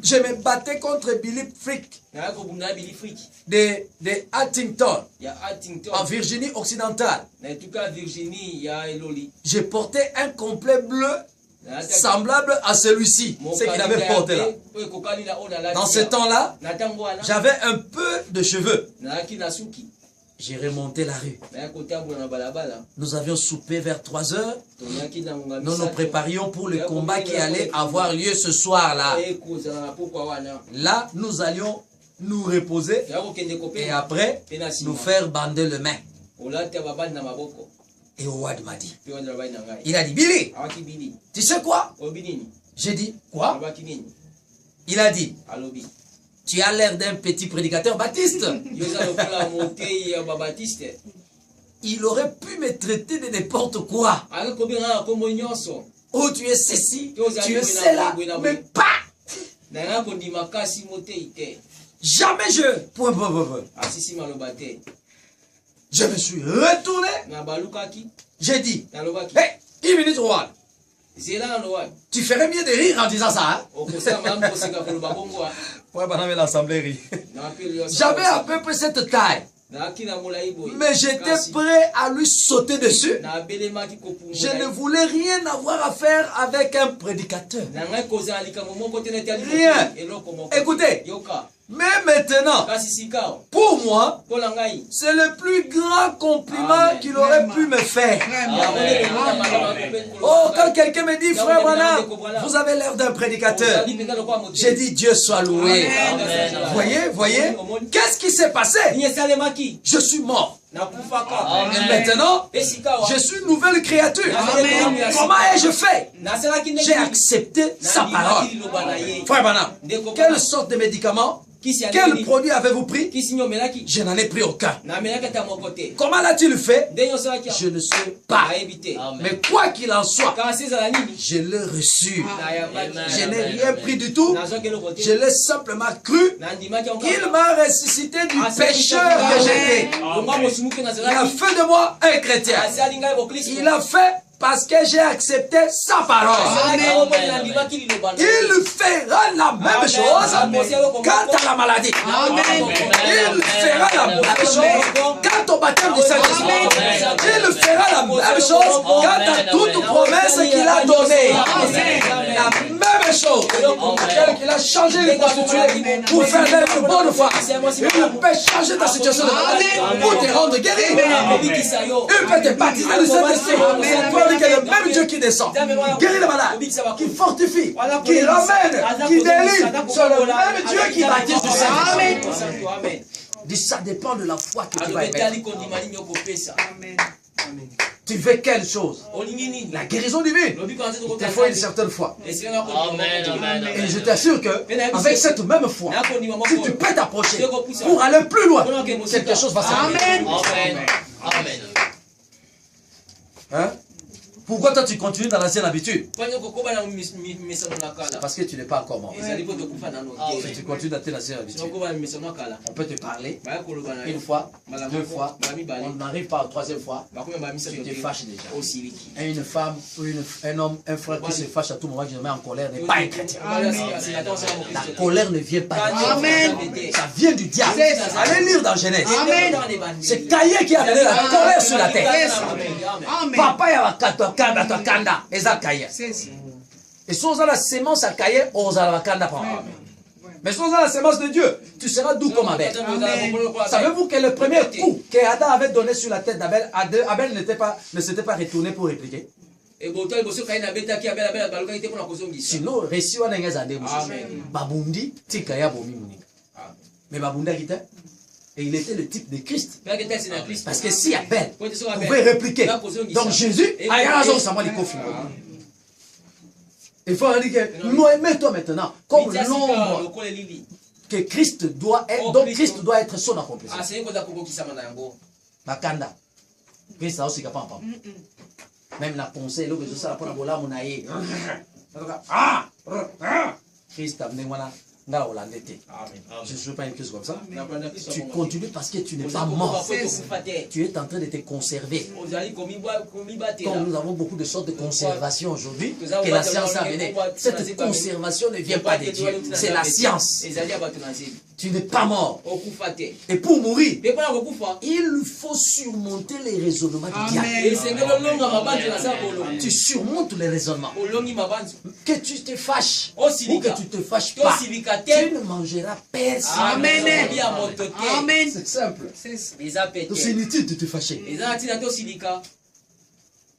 Je me battais contre Billy Frick de Huntington, en Virginie occidentale. Je portais un complet bleu semblable à celui-ci, ce qu'il avait porté là. Dans ce temps-là, j'avais un peu de cheveux. J'ai remonté la rue. Nous avions soupé vers 3 heures. Nous nous préparions pour le combat qui allait avoir lieu ce soir-là. Là, nous allions nous reposer et après, nous faire bander les mains. Et Howard m'a dit, il a dit, Billy, tu sais quoi? J'ai dit, quoi? Il a dit, tu as l'air d'un petit prédicateur baptiste. Il aurait pu me traiter de n'importe quoi. Oh, tu es ceci, tu es cela, mais pas. Jamais je... Je me suis retourné. J'ai dit, hey, 1 minute, Howard. Tu ferais mieux de rire en disant ça, hein? J'avais à peu près cette taille. Mais j'étais prêt à lui sauter dessus. Je ne voulais rien avoir à faire avec un prédicateur. Rien. Écoutez, mais maintenant, pour moi, c'est le plus grand compliment qu'il aurait pu me faire. Oh, quand quelqu'un me dit, frère Branham, vous avez l'air d'un prédicateur. J'ai dit, Dieu soit loué. Voyez, qu'est-ce qui s'est passé? Je suis mort. Maintenant, je suis une nouvelle créature. Comment ai-je fait? J'ai accepté sa parole. Frère Branham, quelle sorte de médicament? Quel produit avez-vous pris? Je n'en ai pris aucun. Comment l'a-t-il fait? Je ne sais pas. Mais quoi qu'il en soit, je l'ai reçu. Je n'ai rien pris du tout. Je l'ai simplement cru qu'il m'a ressuscité du pécheur que j'étais. Il a fait de moi un chrétien. Il a fait parce que j'ai accepté sa parole. Il fera la même chose quant à la maladie. Il fera la même chose quant au baptême du Saint-Esprit. Il fera la même chose quant à toute promesse qu'il a donnée. La même chose. Il a changé les constitués pour faire d'elle une bonne foi. Il peut changer ta situation de maladie pour te rendre guéri. Il peut te baptiser du Saint-Esprit. Que le même Dieu qui descend, guérit les malades, qui fortifie, qui ramène, qui délivre, c'est le même Dieu qui baptise du Saint-Esprit. Dis, ça dépend de la foi que tu vas émettre. Tu veux quelle chose? La guérison divine. Il te faut une certaine foi. Et je t'assure que avec cette même foi, si tu peux t'approcher pour aller plus loin, quelque chose va s'arrêter. Amen. Hein? Pourquoi toi tu continues dans l'ancienne habitude? Parce que tu n'es pas encore mort. Si tu continues dans l'ancienne habitude, on peut te parler une fois, 2 fois, on n'arrive pas à la 3e fois, tu te fâches déjà. Et une femme, ou un homme, un frère qui se fâche à tout moment, qui se met en colère, n'est pas un chrétien. La colère ne vient pas de Dieu. Ça vient du diable. Allez lire dans Genèse. C'est Caïn qui a donné la colère sur la terre. Papa, il y a kanda eza Caïn. Et si on a la sémence à Caïn, on a la kanda. Mais si on a la sémence de Dieu, tu seras doux comme Abel. Savez-vous que le premier coup que Adam avait donné sur la tête d'Abel, Abel ne s'était pas retourné pour répliquer. Sinon, récit wana ngeza ndé babundi tikaya bomi muninga. Mais babunda kita. Et il était le type de Christ. Parce que si Abel pouvait répliquer, donc Jésus, il faut dire que mets-toi maintenant comme l'ombre que Christ doit être, donc Christ doit être son accomplissement. Makanda. Christ a aussi capable. Même la pensée, Christ a amené voilà Nga Hollandais te. Amen. Je ne joue pas une crise comme ça. Napanda kiso Tu bongo. continues parce que tu n'es pas Ozali mort. kokofa po tokufa te. Tu es en train de te conserver. Ozali komibatela. Comme nous avons beaucoup de sortes de conservation aujourd'hui, Nous avons que la pas science a tellement- amené. on va- Cette conservation ne vient pas de Dieu, c'est la science. Ezali ya bato na nzeli. Tu n'es pas mort. Okufa te. Et pour mourir, Mpe mpona kokufa. il faut surmonter les raisonnements du diable. Esengeli olonga mabanzo na sala kolonga. Tu surmontes les raisonnements. Olongi mabanzo. Que tu te fâches ou Osilika. que tu te fâches To pas, silika tu te. ne mangeras personne. Amen. Ya moto te. Amen. C'est simple. Eza Donc c'est pete. inutile de te fâcher. Eza na ntina tosilika.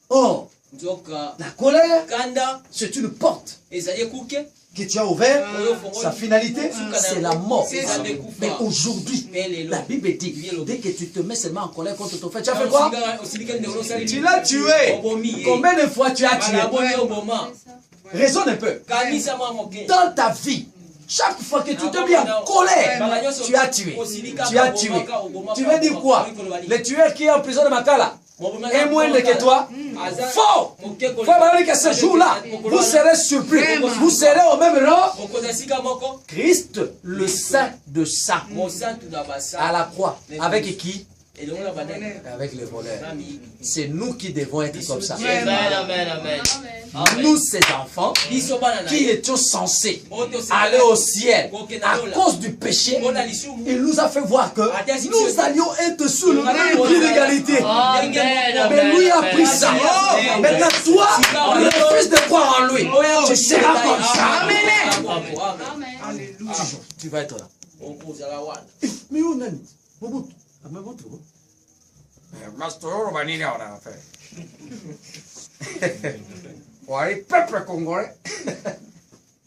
Or, Nzoka. la colère, Kanda. c'est une porte Ezali ekuke. que tu as ouverte. Sa finalité, c'est la mort. C'est ça, de coup. Mais aujourd'hui, la Bible dit, dès que tu te mets seulement en colère contre ton frère, tu as fait quoi? Tu l'as tué. Combien de fois tu as tué? Raisonne un peu. Dans ta vie, chaque fois que tu te mets en colère, tu as tué. Tu as tué. Tu veux dire quoi? Le tueur qui est en prison de Makala est moindre que toi? Faux! Faut dire que ce jour-là, vous serez surpris. Vous serez au même rang. Christ, le saint de sang, à la croix. Avec qui? Avec les voleurs. C'est nous qui devons être comme ça. Amen, amen, amen. Nous, ces enfants, qui étions censés aller au ciel à cause du péché, il nous a fait voir que nous allions être sur le même pied d'égalité. Mais lui a pris ça. Maintenant, toi, le fils de croire en lui, tu seras comme ça. Toujours, tu vas être là. Mais où est Mobutu? Mastoro banini wanafanya wali peuple congolais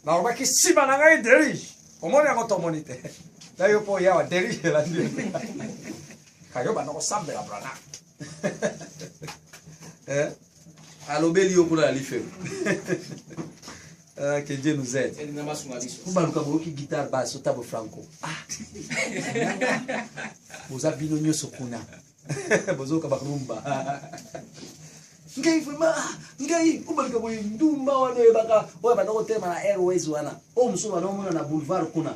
na ubaki sima na ngai dirige omoni yango tomoni te tayo po yawa dirige la ndio kayo bana kosambela brana alobeli yo kuna alife que Dieu nous aide. Kubaluka boki guitare basse otabo franco. Vous avez binonyo sokuna. Bozoka bakrumba. Ngai vraiment ngai kubaluka boy ndumba wana ebaka oya bana kotema na Airways wana. O muso bana mona na boulevard kuna.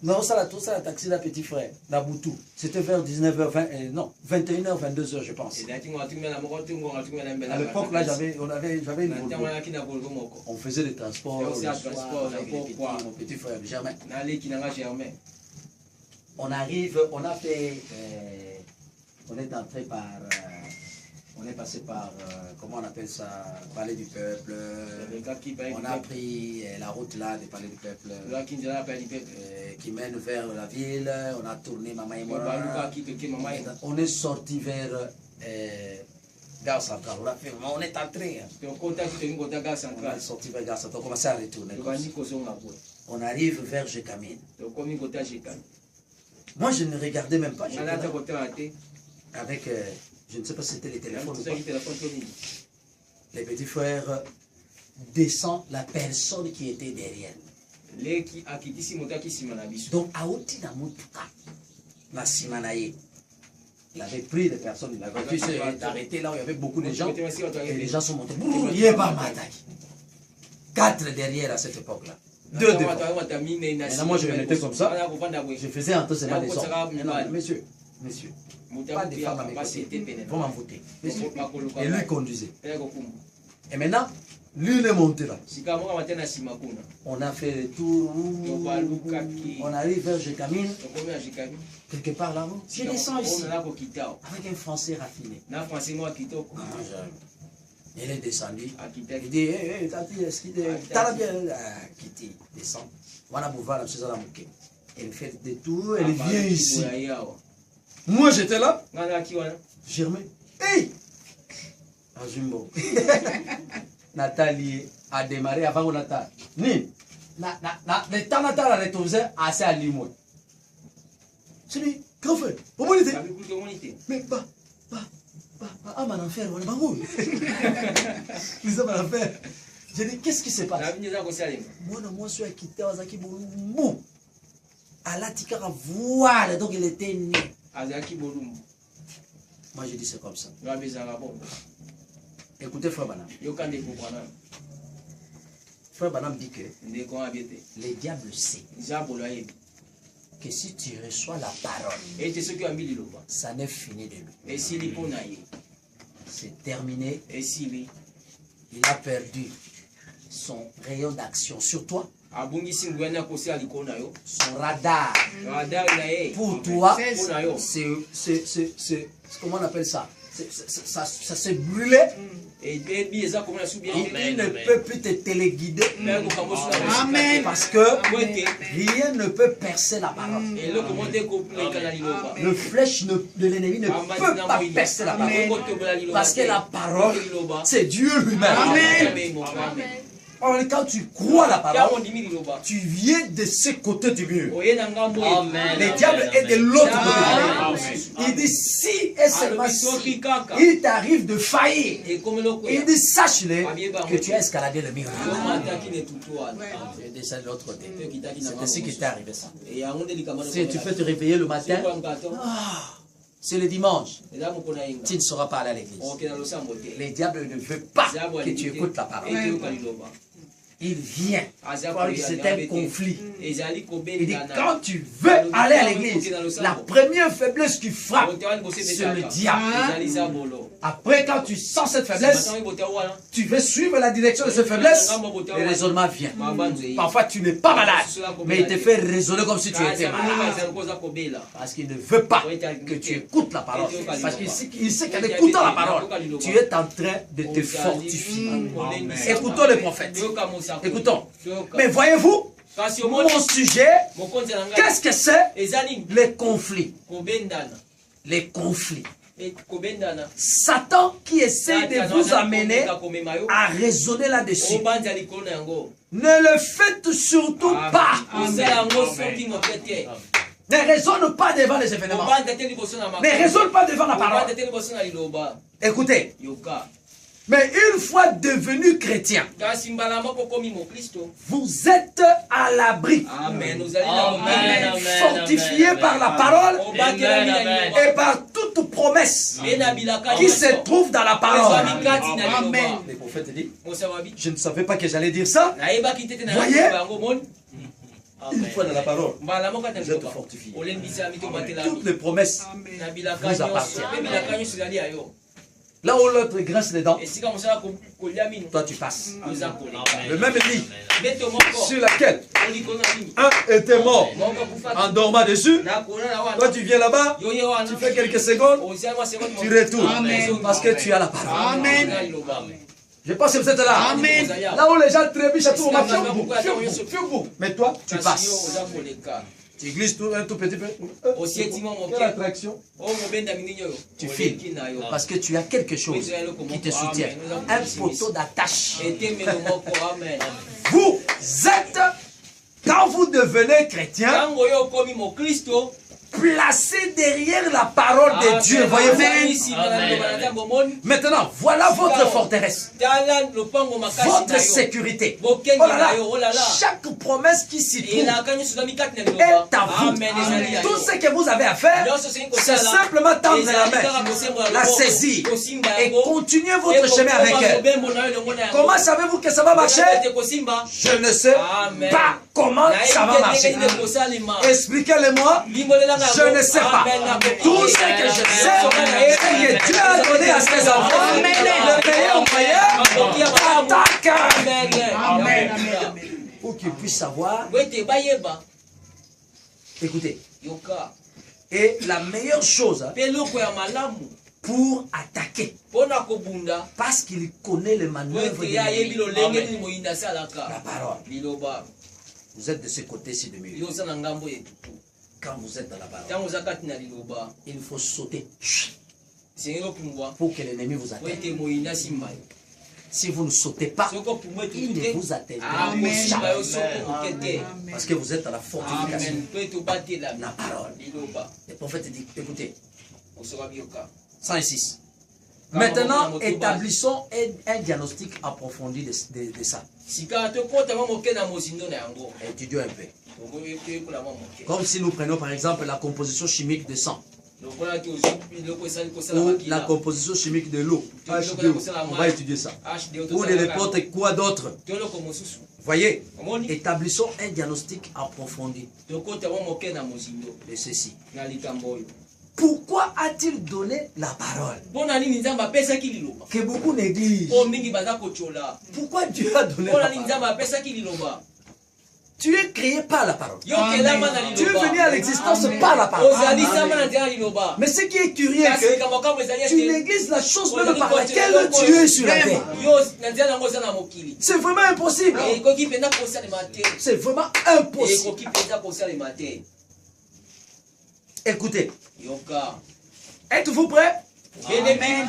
Non, ça la taxi la petit frère, la Boutou. C'était vers 19h20, non, 21h, 22h je pense. À l'époque là, j'avais une Volvo. On faisait des transports le soir avec mon petit frère Germain. On arrive, on a fait, on est entré par, on est passé par, comment on appelle ça, Palais du Peuple. On a pris la route là du Palais du Peuple qui mène vers la ville. On a tourné Mama et Mora. On est sorti vers Gare Centrale. On est entré. On est sorti vers Gare Centrale. On a commencé à retourner. On arrive vers Jekamine. Moi je ne regardais même pas. Avec, je ne sais pas si c'était les téléphones ou pas. Les petits frères descendent la personne qui était derrière. Donc, à Oti Namutuka, la Simanaye, il avait pris des personnes, la voiture s'est arrêtée là où il y avait beaucoup de gens, et les gens sont montés. Il n'y a pas Mataki. 4 derrière à cette époque-là. 2 devant. Maintenant, moi je me mettais comme ça, je faisais entrer seulement des hommes. Messieurs, pas de femmes à mes côtés, vont m'envoûter. Et lui conduisait. Et maintenant, lui il est monté là. On a fait le tour, on arrive vers Jekamine, quelque part là-haut. Je descends ici, avec un français raffiné. Il est descendu, il dit, hé, Tati, est-ce qu'il est... T'as bien... Kitty, descend. Voilà, boulevard, la chose à la mouquée. Elle fait des tours, elle vient ici. Moi j'étais là, Germain, hey! Azumbo. Nathalie a démarré avant Nathalie. Ni, le temps Nathalie a retrouvé assez à Limoy. C'est lui, grand frère, vous m'en dites? Mais ah, mon enfer, on est bagou. Ils ont mon enfer. J'ai dit, qu'est-ce qui se passe? Moi, je suis quitté à Zaki Boulou. À la Tikara, voilà, donc il était né. Moi, je dis c'est comme ça. Écoutez, frère Bana. Frère Banam dit que ndeko abete le diable sait nzambe ayebi que si tu reçois la parole, ete soki oyambi liloba ça n'est fini de lui. esili mpo na ye C'est terminé. esili Il a perdu son rayon d'action sur toi, abungisi ngwani akosala likolo na yo son radar. radar na ye Pour toi, mpo na yo comment on appelle ça? Ça s'est brûlé. ebebi eza komona su bien Il ne peut plus te téléguider. amen Parce que rien ne peut percer la parole. eloko mo te kopuleka na liloba Le flèche de l'ennemi ne peut pas percer la parole. Parce que la parole, c'est Dieu lui-même. Quand tu crois la parole, tu viens de ce côté du mur. Le diable est de l'autre côté du mur. Il dit si et seulement si il t'arrive de faillir, il dit sache-le que tu as escaladé le mur. Tu es déjà de l'autre côté. C'est ce qui t'est arrivé ça. Si tu peux te réveiller le matin, c'est le dimanche, tu ne seras pas allé à l'église. Le diable ne veut pas que tu écoutes la parole. Il vient. C'est un conflit. Il dit quand tu veux aller à l'église, la première faiblesse qui frappe, c'est le diable. Après, quand tu sens cette faiblesse, tu veux suivre la direction de cette faiblesse, le raisonnement vient. Parfois, tu n'es pas malade, mais il te fait raisonner comme si tu étais malade. Parce qu'il ne veut pas que tu écoutes la parole. Parce qu'il sait qu'en écoutant la parole, tu es en train de te fortifier. Écoutons les prophètes. Écoutons. Mais voyez-vous, mon sujet, qu'est-ce que c'est? Les conflits. Les conflits. Satan qui essaie de vous amener à raisonner là-dessus. Ne le faites surtout pas. Ne raisonne pas devant les événements. Ne raisonne pas devant la parole. Écoutez. Mais une fois devenu chrétien, vous êtes à l'abri, fortifié par la parole et par toute promesse qui se trouve dans la parole. Amen. Le prophète dit, je ne savais pas que j'allais dire ça. Voyez, une fois dans la parole, vous êtes fortifié. Toutes les promesses vous appartiennent. Là où l'autre grince les dents, toi tu passes. Le même lit sur laquelle un était mort en dormant dessus, toi tu viens là-bas, tu fais quelques secondes, tu retournes parce que tu as la parole. Amen. Je pense que vous êtes là. Amen. Là où les gens trébuchent à tout moment, mais toi tu passes. Tu glisses tout un tout petit peu. Quelle attraction. Tu files. Parce que tu as quelque chose qui te soutient. Un poteau d'attache. Vous êtes, quand vous devenez chrétien, placé derrière la parole de Dieu. Voyez-vous? Maintenant, voilà votre forteresse. Votre sécurité. Oh là là. Chaque promesse qui s'y trouve est à vous. Tout ce que vous avez à faire, c'est simplement tendre la main, la saisir et continuer votre chemin avec elle. Comment savez-vous que ça va marcher? Je ne sais pas comment ça va marcher. Expliquez-le-moi. Je ne sais pas. Tout ce que je sais, c'est que Dieu a donné à ses enfants le meilleur moyen d'attaque. Amen. Pour qu'ils puissent savoir. Écoutez. Et la meilleure chose pour attaquer, parce qu'il connaît les manœuvres de la parole. Vous êtes de ce côté-ci de mur. Quand vous êtes dans la parole, il faut sauter pour que l'ennemi vous atteigne. Si vous ne sautez pas, il ne vous atteigne pas. Parce que vous êtes dans la fortification. La parole. Le prophète dit, écoutez, 106. Maintenant, établissons un diagnostic approfondi de ça. Étudions un peu. Comme si nous prenons par exemple la composition chimique de sang. Ou la composition chimique de l'eau. On va étudier ça. Ou de n'importe quoi d'autre. Voyez, omoni établissons un diagnostic approfondi tokota wa moke na mozindo de ceci. na likambo oyo Pourquoi a-t-il donné la parole mpona nini nzambe apesaki liloba que beaucoup négligent? po mingi baza kotiola Pourquoi Dieu a donné la mpona nini parole? nzambe apesaki liloba Tu es créé par la parole. yo kelama na Tu es venu liloba à l'existence par la parole. ozali sama na nzela liloba Mais ce qui est curieux, kasi c'est likambo kamo ezali que tu ete négliges la chose même par laquelle tu es sur la terre. yo na nzela yango eza na mokili C'est vraiment impossible. ekoki mpenza kosalema te C'est vraiment impossible. ekoki mpenza kosalema te Écoutez, yoka êtes-vous prêts? Amen.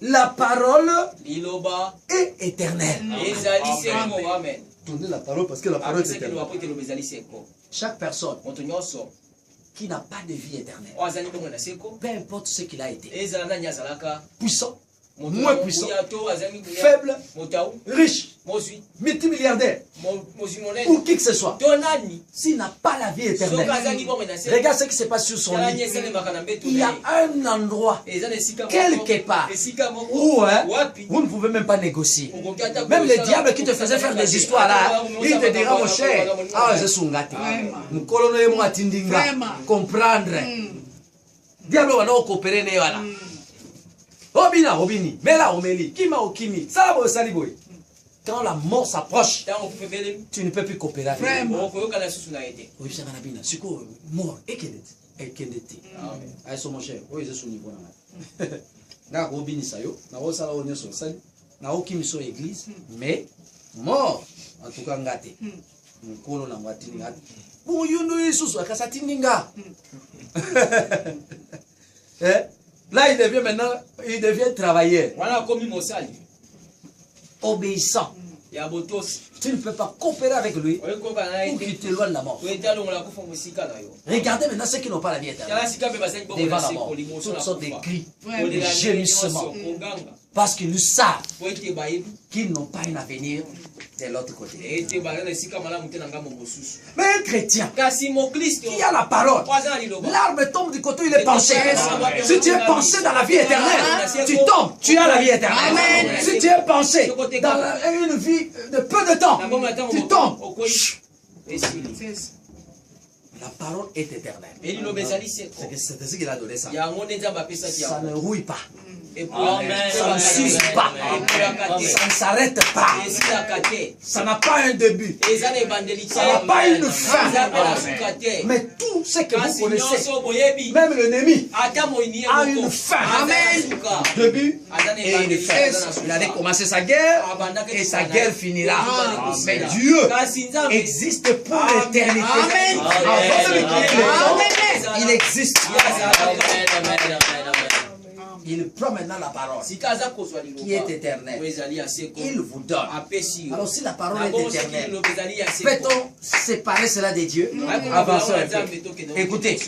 La parole liloba est éternelle. ezali seko amen Donnez la parole parce que la parole est apesaki éternelle. liloba po ete liloba ezali seko Chaque personne moto nyonso qui n'a pas de vie éternelle, oyo azali bongo na seko peu importe ce qu'il a été, ezala nani azalaka puissant, moto moins ya puissant, mobuya to azali nguya faible, motau riche, mozwi multimilliardaire mozwi ou monene qui que ce soit, to nani s'il n'a pas la vie soki éternelle, azali bongo na seko regarde ce qui se passe sur son tala nini lit. esalemaka na mbeto Il y na a ye un endroit eza na esika quelque part esika moko où wapi vous ne pouvez même pas négocier. okoki ata Même le kosala- diable qui te faisait faire des histoires là, il te dira mon cher, ah je suis gâté. Nous colonons mon atindinga, comprendre. Diable va nous coopérer ne voilà. Obina obini, mela omeli, kima okimi, sabo saliboy. Quand la mort s'approche, ntango ofefeli tu ne peux plus coopérer avec lui. okoyoka na susu na ye te Oui, c'est un abina. Siko mort et kendeti. Ay so mon cher, oui je suis niveau na. Na ko bini sayo, na ko sala onyo so sali, na ko kimi so église, mais mort en tout cas ngate. Nkolo na ngati ngati. Bo yundu isusu akasati ninga. Là il devient maintenant, il devient travailleur, wana akomi mosali obéissant. ya botosi Tu ne peux pas coopérer avec lui oyekoka na ye pour te qu'il t'éloigne de la mort. to ete alongola kufa mosika na yo Regardez maintenant ceux qui n'ont pas la vie éternelle. tala sika mpe bazali bongo Devant na la mort, seko liboso toutes na sortes de kufa cris, kolela de ndenge gémissements, nyonso koganga parce qu'ils savent po ete bayebi qu'ils n'ont pas un avenir de l'autre côté. ete baza na esika malamu te na ngambo mosusu Mais un chrétien kasi mokristo qui a la parole, po aza na liloba l'arbre tombe du côté où il est penché. Si tu es penché dans la vie éternelle, tu tombes, tu as la vie éternelle. Si tu es penché dans une vie de peu de temps, tu tombes. esili La parole est éternelle. eliloba ezali seko C'est ce qu'il a donné ça. yango nde nzambe apesaki Ça ne rouille pas, Amen. ça ne s'use pas, ça ne s'arrête pas, esilaka te ça n'a pas un début, eza na ebandeli te ça n'a pas une fin. eza mpe na suka te Mais tout ce que vous kasi connaissez, nyonso boyebi même l'ennemi, ata moyini ye a moko une fin. aza na suka début aza na et une ebandeli te fin. aza na Il allait suka commencer sa guerre et sa guerre finira. Mais Dieu kasi nzambe existe pour l'éternité. Amen. Avant même qu'il ait Amen. les hommes, il existe. Amen. Il prend maintenant la parole sika aza kozwa qui est liloba éternelle. oyo ezali ya seko Il vous donne. apesi yo Alors si la parole est Nabongo soki éternelle, liloba ezali ya seko peut-on séparer cela de Dieu? Avançons un peu. Écoutez,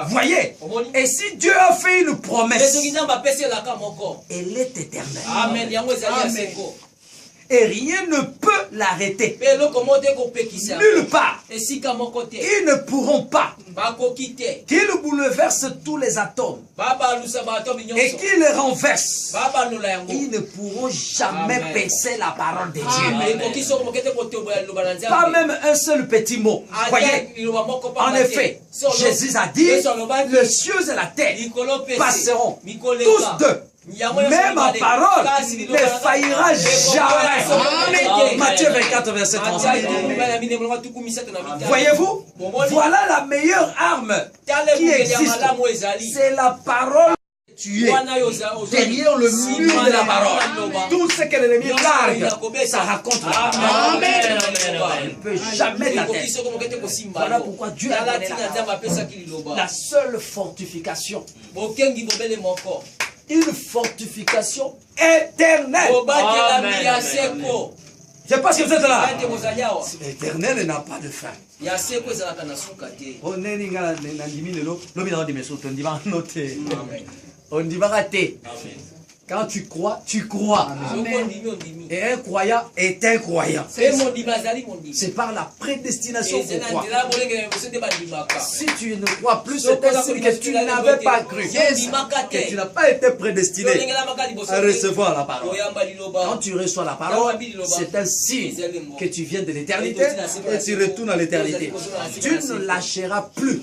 voyez, et si Dieu a fait une promesse, soki nzambe apeselaka moko elle est éternelle. amen yango ezali ya seko Et rien ne peut l'arrêter. mpe eloko moko te kopekisa Nulle part. esika moko te Ils ne pourront pas bakoki te qu'ils bouleversent tous les atomes babalusa baatomi et nyonso qu'ils les renversent. babanola yango Ils ne pourront jamais Amen. percer la parole de Dieu. ekoki soko moke te kotombola liloba na Pas nzambe même un seul petit mot. ata Voyez, liloba moko en pamba te. effet, Solo- Jésus a dit, Yesu alobaki, les cieux et la terre likolo pese, passeront, mikoleka. tous deux. Yango nyonso Mais ma mibale. parole Kasi ne liloba na- faillira jamais. Amen. Matthieu 24, verset 35. Voyez-vous? Voyez-vous, voilà la meilleure arme qui existe. C'est la parole tuée derrière le mur de la parole. Tout ce que l'ennemi largue, ça raconte la parole. Il ne peut jamais t'atteindre. Voilà pourquoi Dieu a donné la parole. La seule fortification, une fortification éternelle. Je sais pas si vous êtes là. L'éternel n'a pas de fin. On est on dit raté. Quand tu crois, tu crois. Amen. Et un croyant est un croyant. C'est C'est par la prédestination qu'on croit. Si tu ne crois plus, c'est un signe que tu n'avais pas cru. Que tu n'as pas été prédestiné à recevoir la parole. Quand tu reçois la parole, c'est un signe que tu viens de l'éternité et tu retournes à l'éternité. Tu ne lâcheras plus.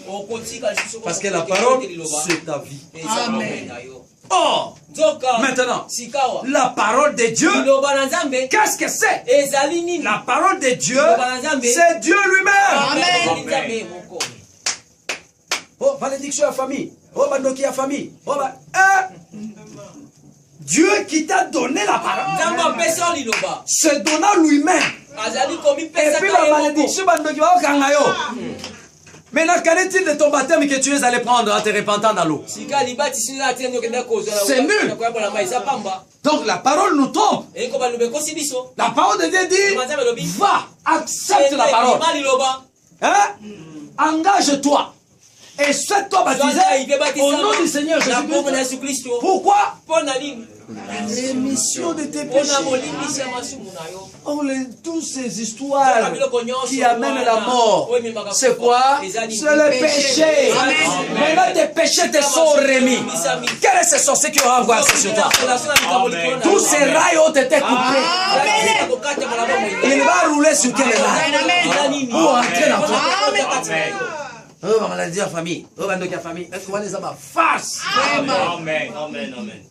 Parce que la parole, c'est ta vie. Amen. Or, maintenant, la parole de Dieu, qu'est-ce que c'est? La parole de Dieu, c'est Dieu lui-même. Amen. Oh, malédiction à famille. Oh, bandoki à famille. Oh, Dieu qui t'a donné la parole, se donnant lui-même. Et puis la malédiction, bandoki va au kangayo. Maintenant, qu'en est-il de ton baptême que tu es allé prendre en te repentant dans l'eau? C'est nul. Donc la parole nous trompe. La parole de Dieu dit, va, accepte la parole. Hein? Engage-toi. Et sois-toi baptisé au nom du Seigneur Jésus-Christ. Pourquoi? La rémission de tes péchés. Oh, toutes ces histoires qui amènent la mort, c'est quoi? C'est le péché. Maintenant tes péchés te sont remis. Quel est ce sorcier qui aura embrassé sur toi? Tous ces rails ont été coupés. Il va rouler sur quel rail pour entrer dans toi? Oh, on va dire famille. Oh, on va dire famille. Est-ce qu'on va les avoir face? Amen. Amen. Amen.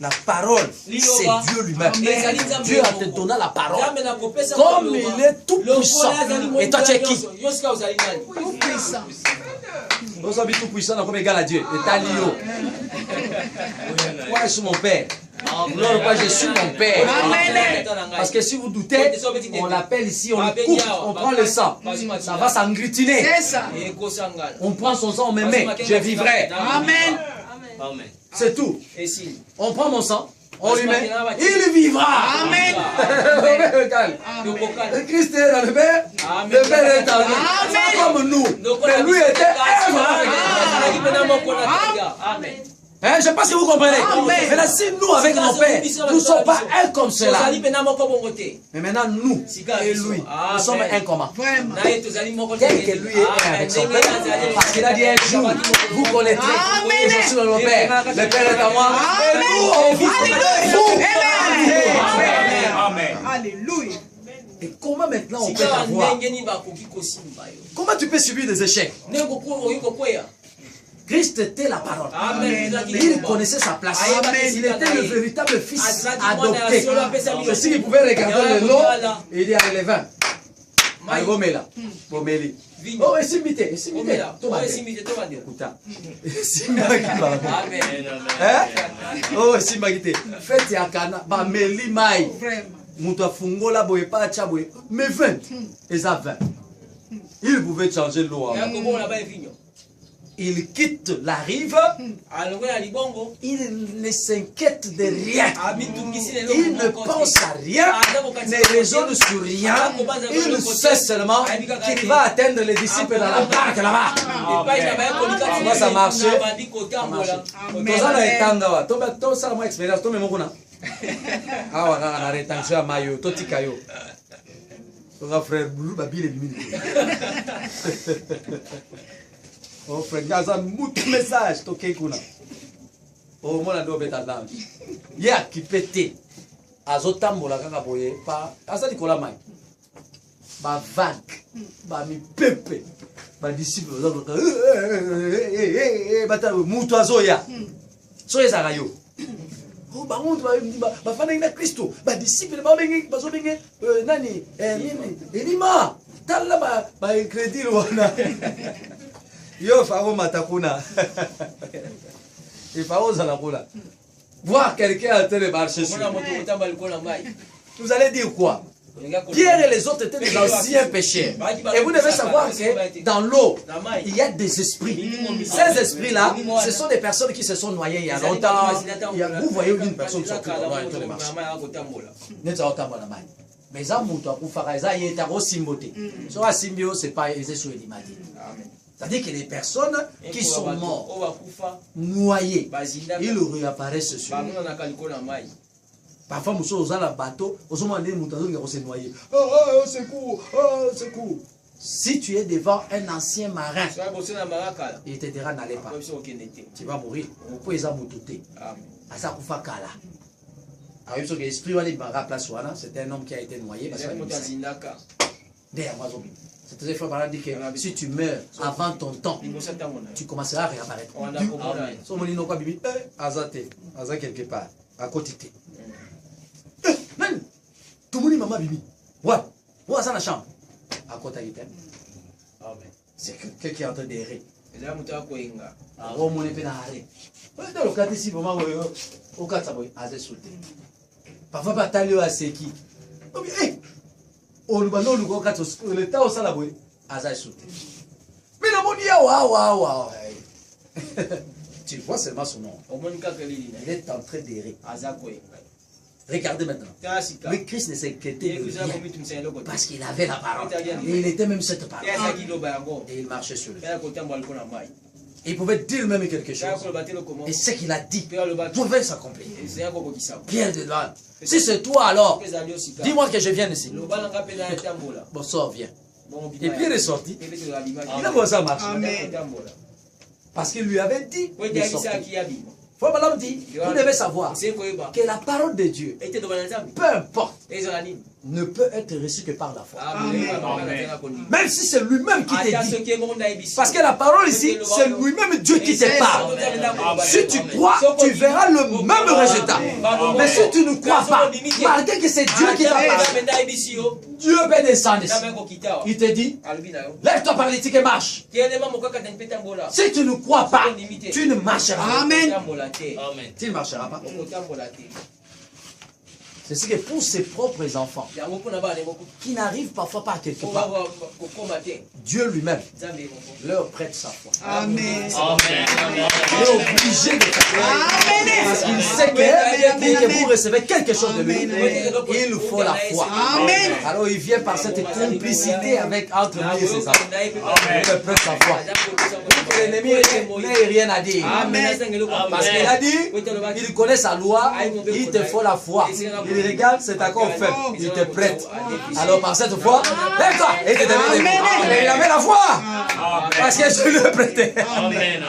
La parole, c'est Dieu lui-même. Dieu a te donné la parole. Comme il est tout puissant. Et toi, tu es qui? Tout puissant. Vous avez tout puissant comme égal à Dieu. Et t'as l'io. Moi, je suis mon père. Non, moi, je suis mon père. Parce que si vous doutez, on l'appelle ici, on le coupe, on prend le sang. Ça va s'englutiner. On prend son sang, on me met. Je vivrai. Amen. Amen. C'est tout. On prend mon sang, on lui met, il vivra. Amen. Christ est dans le Père, le Père est dans lui. Comme nous. Mais lui était un. Amen. Hein, je ne sais pas si vous comprenez. Maintenant, si nous, avec nos pères, nous ne sommes pas un comme cela. Mais maintenant, nous et lui, nous sommes un commun. Tel que lui est un avec son père. Parce qu'il a dit un jour, vous connaîtrez. Et je suis dans mon père. Le père est à moi. Et nous, on vit. Amen. Alléluia. Et comment maintenant on peut avoir? Comment tu peux subir des échecs? Christ était la parole. Amen. Il connaissait sa place. Amen. Il était le véritable fils adopté. C'est ce qu'il pouvait regarder le lot. Et il dit, allez, les vins. Allez, Bomela. Bomeli. Oh, et Simité. Et Simité. Écoutez. Oh, Simité. Faites ya kana. Ba meli mai. Mouta fungola boye pa chaboye. Mais 20. Et ça 20. Il pouvait changer l'eau. Il quitte la rive, il ne s'inquiète de rien, il ne pense à rien, ne raisonne sur rien, il sait seulement qu'il va atteindre les disciples dans la barque là-bas. Comment ça marche? Oh frère, il y a un message toqué kuna. Oh mon ado beta ya qui pété. Azotambola kaka boye pa asa dikola mai. Ba vague, ba mi pepe. Ba disciple bata mutu azoya. So ezala yo. Oh ba muntu ba fana ina Kristo. Ba disciple ba bengi bazo bengi nani nini? Elima. Tala ba crédit wana. Yo faro matakuna. Il faro zalakula. Voir quelqu'un en train de marcher sur. Vous allez dire quoi? Pierre et les autres étaient des anciens pécheurs. Et vous devez savoir que dans l'eau, il y a des esprits. Ces esprits-là, ce sont des personnes qui se sont noyées il y a longtemps. Vous voyez une personne sortir dans l'eau en train de marcher. Mais ça, c'est pas simbio, c'est pas aisé sur l'image. C'est-à-dire que les personnes qui sont mortes, oyo bakufa noyées, bazindaka ils réapparaissent sur nous. bamonanaka likolo na mai. Parfois, nous sommes dans le bateau, nous sommes noyés. Oh, secours, oh, secours. Si tu es devant un ancien marin, soki boso na marakala il te dira n'allez pas. biso okende te. Tu vas mourir. Pourquoi ils ont moutoté? Amen. Asa kufa kala. Alors, il faut que l'esprit va aller à place. C'est un homme qui a été noyé. Parce ezali que moto azindaka c'est-à-dire qu'il dit que si tu meurs avant ton temps, liboso ntango na yo tu commenceras à réapparaître. wana komona ye. So, moni noka bibi, azate, aza quelque part, à côté. Même, tout le monde maman bibi. Ouais, ouais, ça la chambre. À côté de Amen. C'est quelqu'un qui est en train d'errer. ezali moto akoyenga Alors, mon épée n'a rien. Dans le cas ici, vraiment, au cas de ça, azé sauté. Parfois, pas talio à seki. Oh, le temps au salaboué, azé sauté. Mais le monde y a waouh. Tu vois seulement son nom. omoni kaka elili na Il est en train d'errer. aza koyenga Regardez maintenant. tala sika Mais Christ ne s'inquiétait de eza rien. komitumisa eloko te Parce qu'il avait la parole. Et il était même cette parole. te azaki liloba yango Et il marchait sur le mpe ya kotambola likolo na mai Il pouvait dire même quelque tala chose. koloba te eloko moko Et ce qu'il a dit mpe alobaki pouvait s'accomplir. ezali kokokisa Pierre de l'âne. Si c'est toi alors, mpe ezali yo sika dis-moi que je vienne ici. loba nanga mpe na yatambola Bon, sors, viens. bongo Et Pierre est sorti. mpe te abimaki Il a commencé à marcher. kotambola Parce qu'il lui avait dit po ete de sortir. yabisaki yabima Faut madame dit, vous devez savoir osei koyeba que la parole de Dieu, ete loba na nzambe peu importe, ezala nini ne peut être reçue que par la foi. amen Même si c'est lui-même qui ata te dit. soki emongo nayebisi Parce que la parole ici, c'est lui-même Dieu qui te parle. Si tu crois, tu verras le même résultat. Mais si tu ne crois pas, malgré que c'est Dieu qui t'a parlé, nayebisi yo Dieu peut descendre ici. nzambe ekokita wa Il te dit, alobi na yo lève-toi paralytique et marche. kelema mokakata mpe tambola Si tu ne crois pas, tu ne marcheras pas. okotambola te Amen. Tu ne marcheras pas. okotambola te C'est ce que pour ses propres enfants, yango mpona bana moko qui n'arrivent parfois pas à quelque po part, kokoma te Dieu lui-même nzambe moko leur prête sa foi. Amen. Amen. Il est obligé de faire. Parce qu'il sait que dès que vous recevez quelque chose de lui, il faut la foi. Amen. Alors il vient par cette complicité avec entre lui et ses enfants. Il leur prête sa foi. L'ennemi n'a rien à dire. Parce qu'il a dit, il connaît sa loi, il te faut la foi. Il regarde, c'est encore faible, il te prête. Alors par cette foi, lève-toi et te donne. Il avait la foi. Parce que je lui ai prêté. Amen.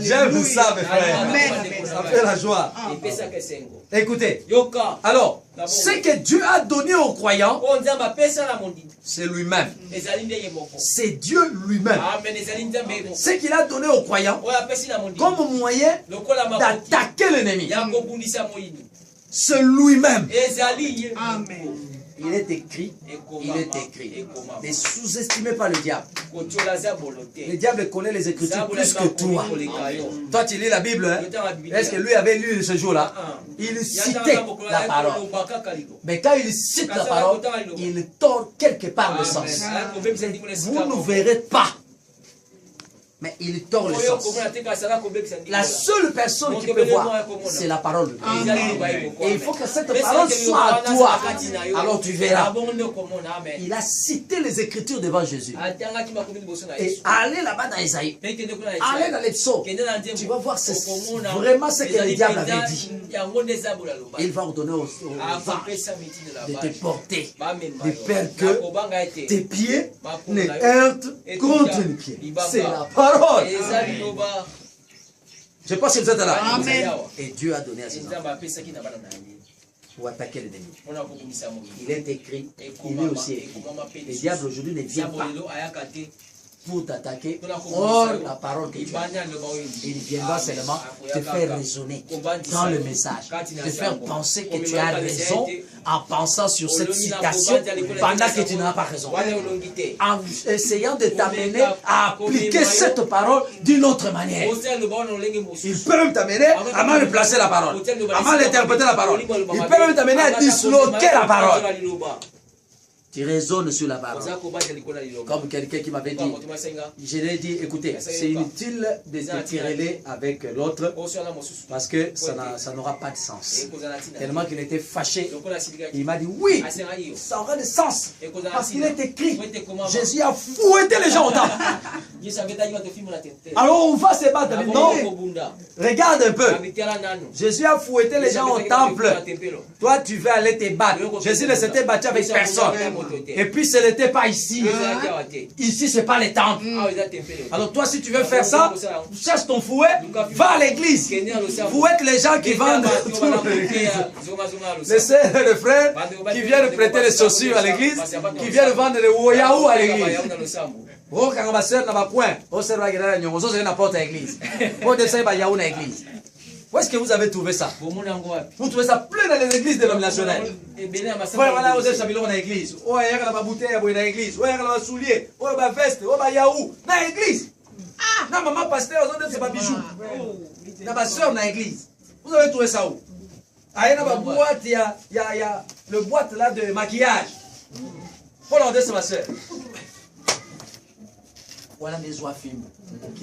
J'aime ça, mes frères. Ça fait la joie. epesaka esengo Écoutez, yoka alors, ce que Dieu a donné aux croyants, oyo nzambe apesa na mondimi c'est lui-même. ezali nde ye moko C'est Dieu lui-même. amen ezali nzambe ye moko Ce qu'il a donné aux croyants oyo apesi na mondimi comme moyen lokola makoki d'attaquer l'ennemi, ya kobundisa moyini c'est lui-même. ezali ye Amen. Il est écrit, il est écrit. Ne sous-estimez pas le diable. kotiola zabolo Le te diable connaît les Écritures zabolo plus que toi. koleka yo Toi, tu lis la Bible, hein? Est-ce que lui avait lu ce jour-là? Il citait la parole. Mais quand il cite la parole, il tord quelque part le sens. Vous ne verrez pas. Mais il tord le sens. La seule personne qui peut voir, c'est la parole de Dieu. Et il faut que cette parole soit à toi. Alors tu verras. Il a cité les Écritures devant Jésus. Et allez là-bas dans Isaïe. Allez dans les psaumes. Tu vas voir c'est vraiment ce que le diable avait dit. Il va ordonner aux anges de te porter, de peur que tes pieds ne heurtent contre une pied. C'est la parole. Je pense que vous êtes là. Amen. Et Dieu a donné à ses enfants pour attaquer l'ennemi. Il est écrit, il est aussi écrit. Le diable aujourd'hui ne vient pas pour t'attaquer hors la parole que tu as. Il viendra seulement te faire raisonner dans le message, te faire penser que tu as raison en pensant sur cette citation pendant que tu n'as pas raison. En essayant de t'amener à appliquer cette parole d'une autre manière. Il peut même t'amener à mal placer la parole, à mal interpréter la parole. Il peut même t'amener à disloquer la parole. Tu raisonnes sur la parole. oza kobanda likolo ya liloba Comme quelqu'un qui m'avait dit, moto masenga je l'ai dit, écoutez, c'est inutile de te quereller avec l'autre osala mosusu parce que ça n'aura pas de sens. ekozala ntina Tellement qu'il était fâché, lokola asilikaki il m'a dit oui, asenga iyo ça aura de sens. ekozala Parce qu'il est écrit, po ete komama Jésus a fouetté les gens au temple. yesu abetaki bato fimbo na tete Alors on va se battre. Non, kobunda regarde un peu. abitela nano Jésus a fouetté les gens au temple. Toi, tu veux aller te battre. Jésus ne s'était battu avec personne. Et puis, ce n'était pas ici. Ici, ce n'est pas les temples. Alors, toi, si tu veux faire ça, cherche ton fouet, va à l'église. Fouette les gens qui vendent. Laissez le frère qui vient de prêter les chaussures à l'église, qui vient de vendre les woyaou à l'église. Oh, quand ma soeur n'a pas point, oh, c'est vrai que nous sommes n'importe l'église. Pour descendre, il y a une église. Où est-ce que vous avez trouvé ça? Vous trouvez ça plein dans les églises dénominationnelles. Voilà, vous êtes dans l'église. Oh, il y a une bouteille dans l'église. Oh, il y a un soulier. Oh, il y a une veste. Oh, il y a où? Dans l'église. Ah, non, maman, pasteur, c'est pas bijou. Dans ma soeur dans l'église. Vous avez trouvé ça où? Ah, il y a une boîte, il y a le boîte là de maquillage. Pour l'ordre, c'est ma soeur. Voilà mes oies films. Ok.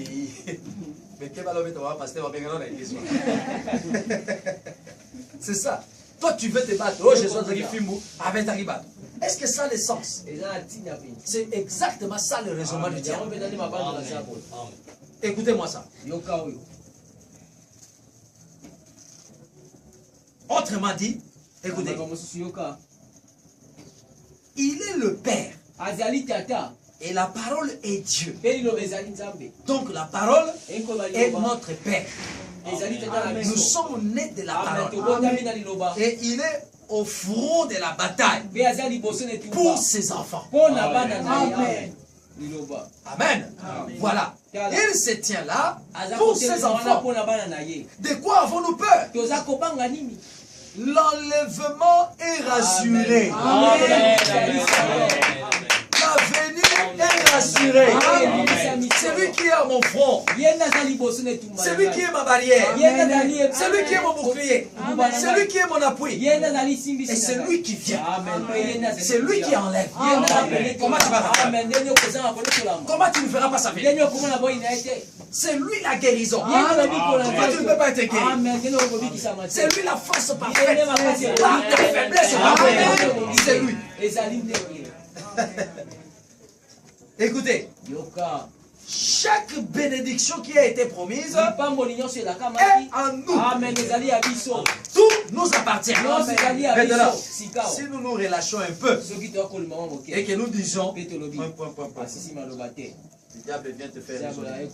Mais quel ballon va pasteur va bien dans l'église. C'est ça. Toi, tu veux te battre. Oh, Jésus qui filme avec ta ribat. Est-ce que ça a le sens? C'est exactement ça le raisonnement du diable. Écoutez-moi ça. Autrement dit, écoutez, il est le Père. Et la parole est Dieu. Donc la parole est notre Père. Nous sommes nés de la parole. Et il est au front de la bataille pour ses enfants. Amen. Amen. Voilà. Il se tient là pour ses enfants. De quoi avons-nous peur? L'enlèvement est rassuré. L'avenir est rassuré. C'est lui qui est à mon front. C'est lui qui est ma barrière. C'est lui qui est mon bouclier. C'est lui qui est mon appui. Et c'est lui qui vient. C'est lui qui enlève. Comment tu vas faire? Comment tu ne feras pas sa vie? C'est lui la guérison. Pourquoi tu ne peux pas être guéri? C'est lui la force parfaite. Par tes faiblesses. C'est lui. Écoutez, chaque bénédiction qui a été promise est en nous. Tout nous appartient. Maintenant, si nous nous relâchons un peu et que nous disons point. Le diable vient te faire raisonner.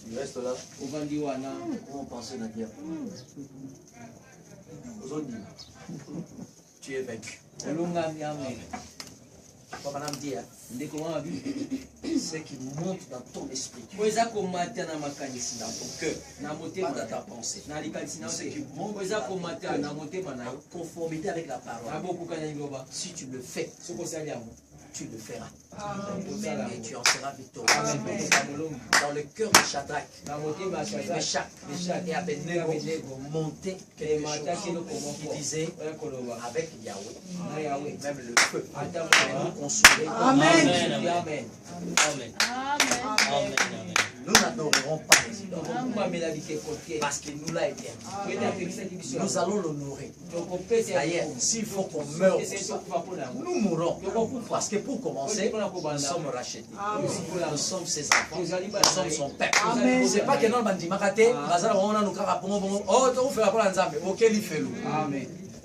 Tu restes là. Comment penser le diable? Tu es vaincu. Comme madame dit, c'est qui monte dans ton esprit, dans ton cœur, pas dans ta pensée. C'est qui monte en conformité avec la parole. Si tu le fais, tu le feras. Et tu en seras victorieux. Dans le cœur de Shadrach, Meshach et Abednego montaient quelque chose qui disait avec Yahweh, même le feu, nous consoler. Amen. Nous n'adorerons pas les idoles parce qu'il nous l'a été. Nous allons l'honorer. D'ailleurs, s'il faut qu'on meure pour ça, nous mourrons. Parce que pour commencer, nous sommes rachetés. Nous sommes ses enfants. Nous sommes son peuple. Ce n'est pas que nous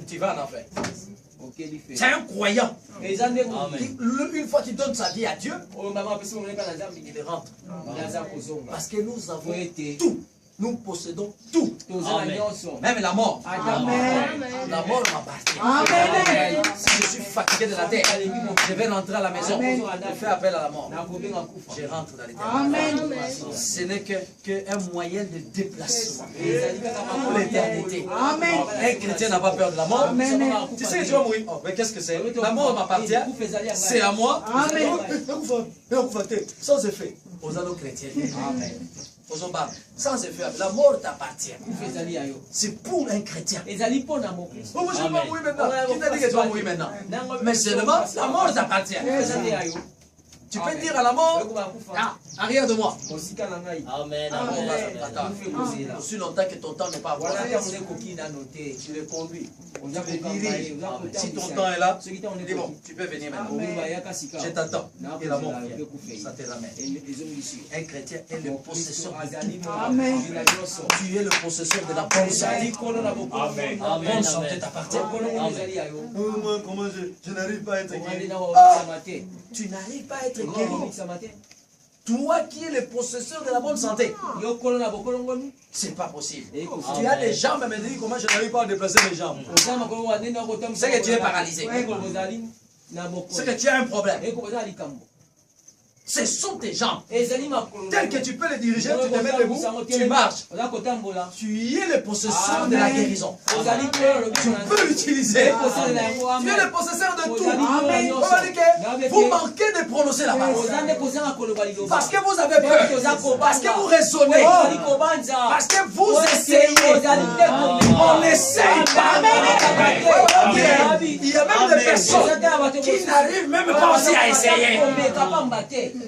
tu vas en enfer. C'est un croyant. Une fois qu'il donne sa vie à Dieu, il rentre. Parce que nous avons tout. Nous possédons tout. Même la mort. Amen. La mort m'appartient. Si je suis fatigué de la terre, je vais rentrer à la maison. Je fais appel à la mort. Je rentre dans l'éternité. Ce n'est qu'un moyen de déplacement pour l'éternité. Un chrétien n'a pas peur de la mort. Tu sais que tu vas mourir. Oh, mais qu'est-ce que c'est? La mort m'appartient. C'est à moi. Sans effet. Aux anneaux chrétiens. Amen. sans effet, la mort t'appartient. ezali ya yo C'est pour un chrétien. ezali mpo na mokristo Oh, je ne vais pas mourir maintenant. Qui t'a dit que tu vas mourir maintenant? Mais seulement, la mort t'appartient. ezali ya yo Tu peux dire à la mort, ah, arrière de moi. osika na ngai Amen. Attends, aussi longtemps que ton temps n'est pas wana avancé. ntango ekoki nano te Tu le conduis. oza Tu le kokamba diriges. ye oza Si ton kotambwisa temps est là, soki ntango il est bon. Tu peux venir maintenant. bayaka sika Je t'attends. Et la mort nakozela vient. mpe kufei Ça te ramène. ezongisi yo Un chrétien est le possesseur de azali tout. moila nyonso Tu es le possesseur de la bonne ezali santé. nkolo na bokolo Amen. La bonne santé t'appartient. bokolongo ezali ya yo Comment je n'arrive pas à être ongandi guéri. na waobikisama te Tu n'arrives pas à être guéri. obikisama te Toi qui es le possesseur de la bonne santé. yo nkolo na bokolongoni C'est pas possible. ekofi Tu as des jambes, mais dis comment je n'arrive pas à déplacer mes jambes. oza makolo wanene akotambwisa C'est que tu es paralysé. ekolo ozali na C'est bokolo que tu as un problème. ekolo eza likambo Ce sont tes jambes. ezali makolo Tel que tu peux les diriger, tu te mets debout, tu marches. oza kotambola Tu es le possesseur de la guérison. ozali nkolo Tu peux l'utiliser. ekosalela yango Tu es le possesseur de tout. Amen. On va dire que vous manquez de prononcer la parole. oza nde kozanga koloba liloba Parce que vous avez peur. Parce que vous raisonnez. ozali kobanza Parce que vous essayez. ozali nde On essaye pas. Il y a même des personnes qui n'arrivent même pas aussi à essayer. komeka pamba te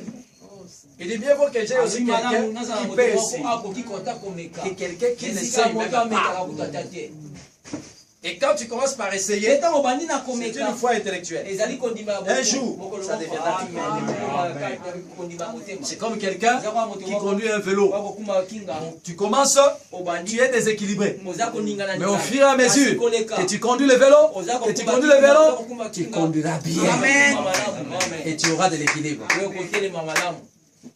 Il est bien bon que j'ai aussi quelqu'un qui peut essayer. akoki kota komeka Et quelqu'un qui esika n'essaye même moto amekaka pas. kutata te Et quand tu commences par essayer, ntango obandi na c'est komeka une foi intellectuelle. ezali kondima Un jour, ça deviendra kondima motema C'est comme quelqu'un qui conduit un vélo. wakokuma kinga Tu commences, obandi tu es déséquilibré. oza koningana Mais au fur et à mesure que tu conduis le vélo, tu conduiras bien. Et tu auras de l'équilibre. okotelema malamu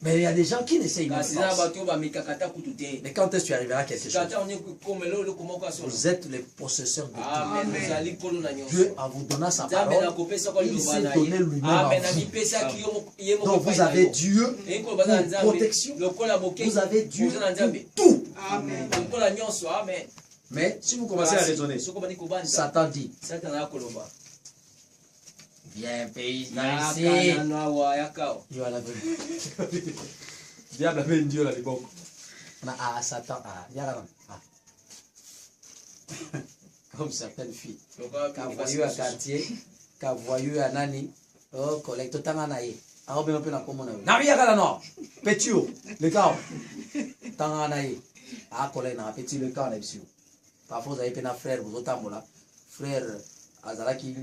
Mais il y a des gens qui n'essayent pas. kasi na bato bamekaka ta kutu te Mais quand est-ce que tu arriveras à quelque chose? kata one komela oloko moko ya solo Vous êtes les possesseurs de tout. amen ozali nkolo na nyonso Dieu, en vous donnant sa nzambe parole, nakopesa kwa il liloba s'est na donné ye lui-même en amen vous. amipesaki ye moko Donc vous epai na avez yo. Dieu eyingi koloba na pour nzambe protection. lokola bokengi Vous avez Dieu oza na pour nzambe tout. lokola nyonso amen Mais si vous commencez à raisonner, soki obandi kobanza Satan dit, satana akoloba viens paysan ici. yaka nano awa yaka Il va la venir. Diable amène Dieu là, les bons. Ah, Satan, ah, viens là. Ah. Comme certaines filles. Quand voyou à quartier, quand voyou à nani, oh, collecte tanga na ye. Ah, bien, on a comme on a vu. N'a rien à la nord. Petit, le cas. Tanga na ye. Ah, collègue, na petit, le cas, là-dessus. Parfois, vous avez un frère, vous autres, là. Frère, Azalaki,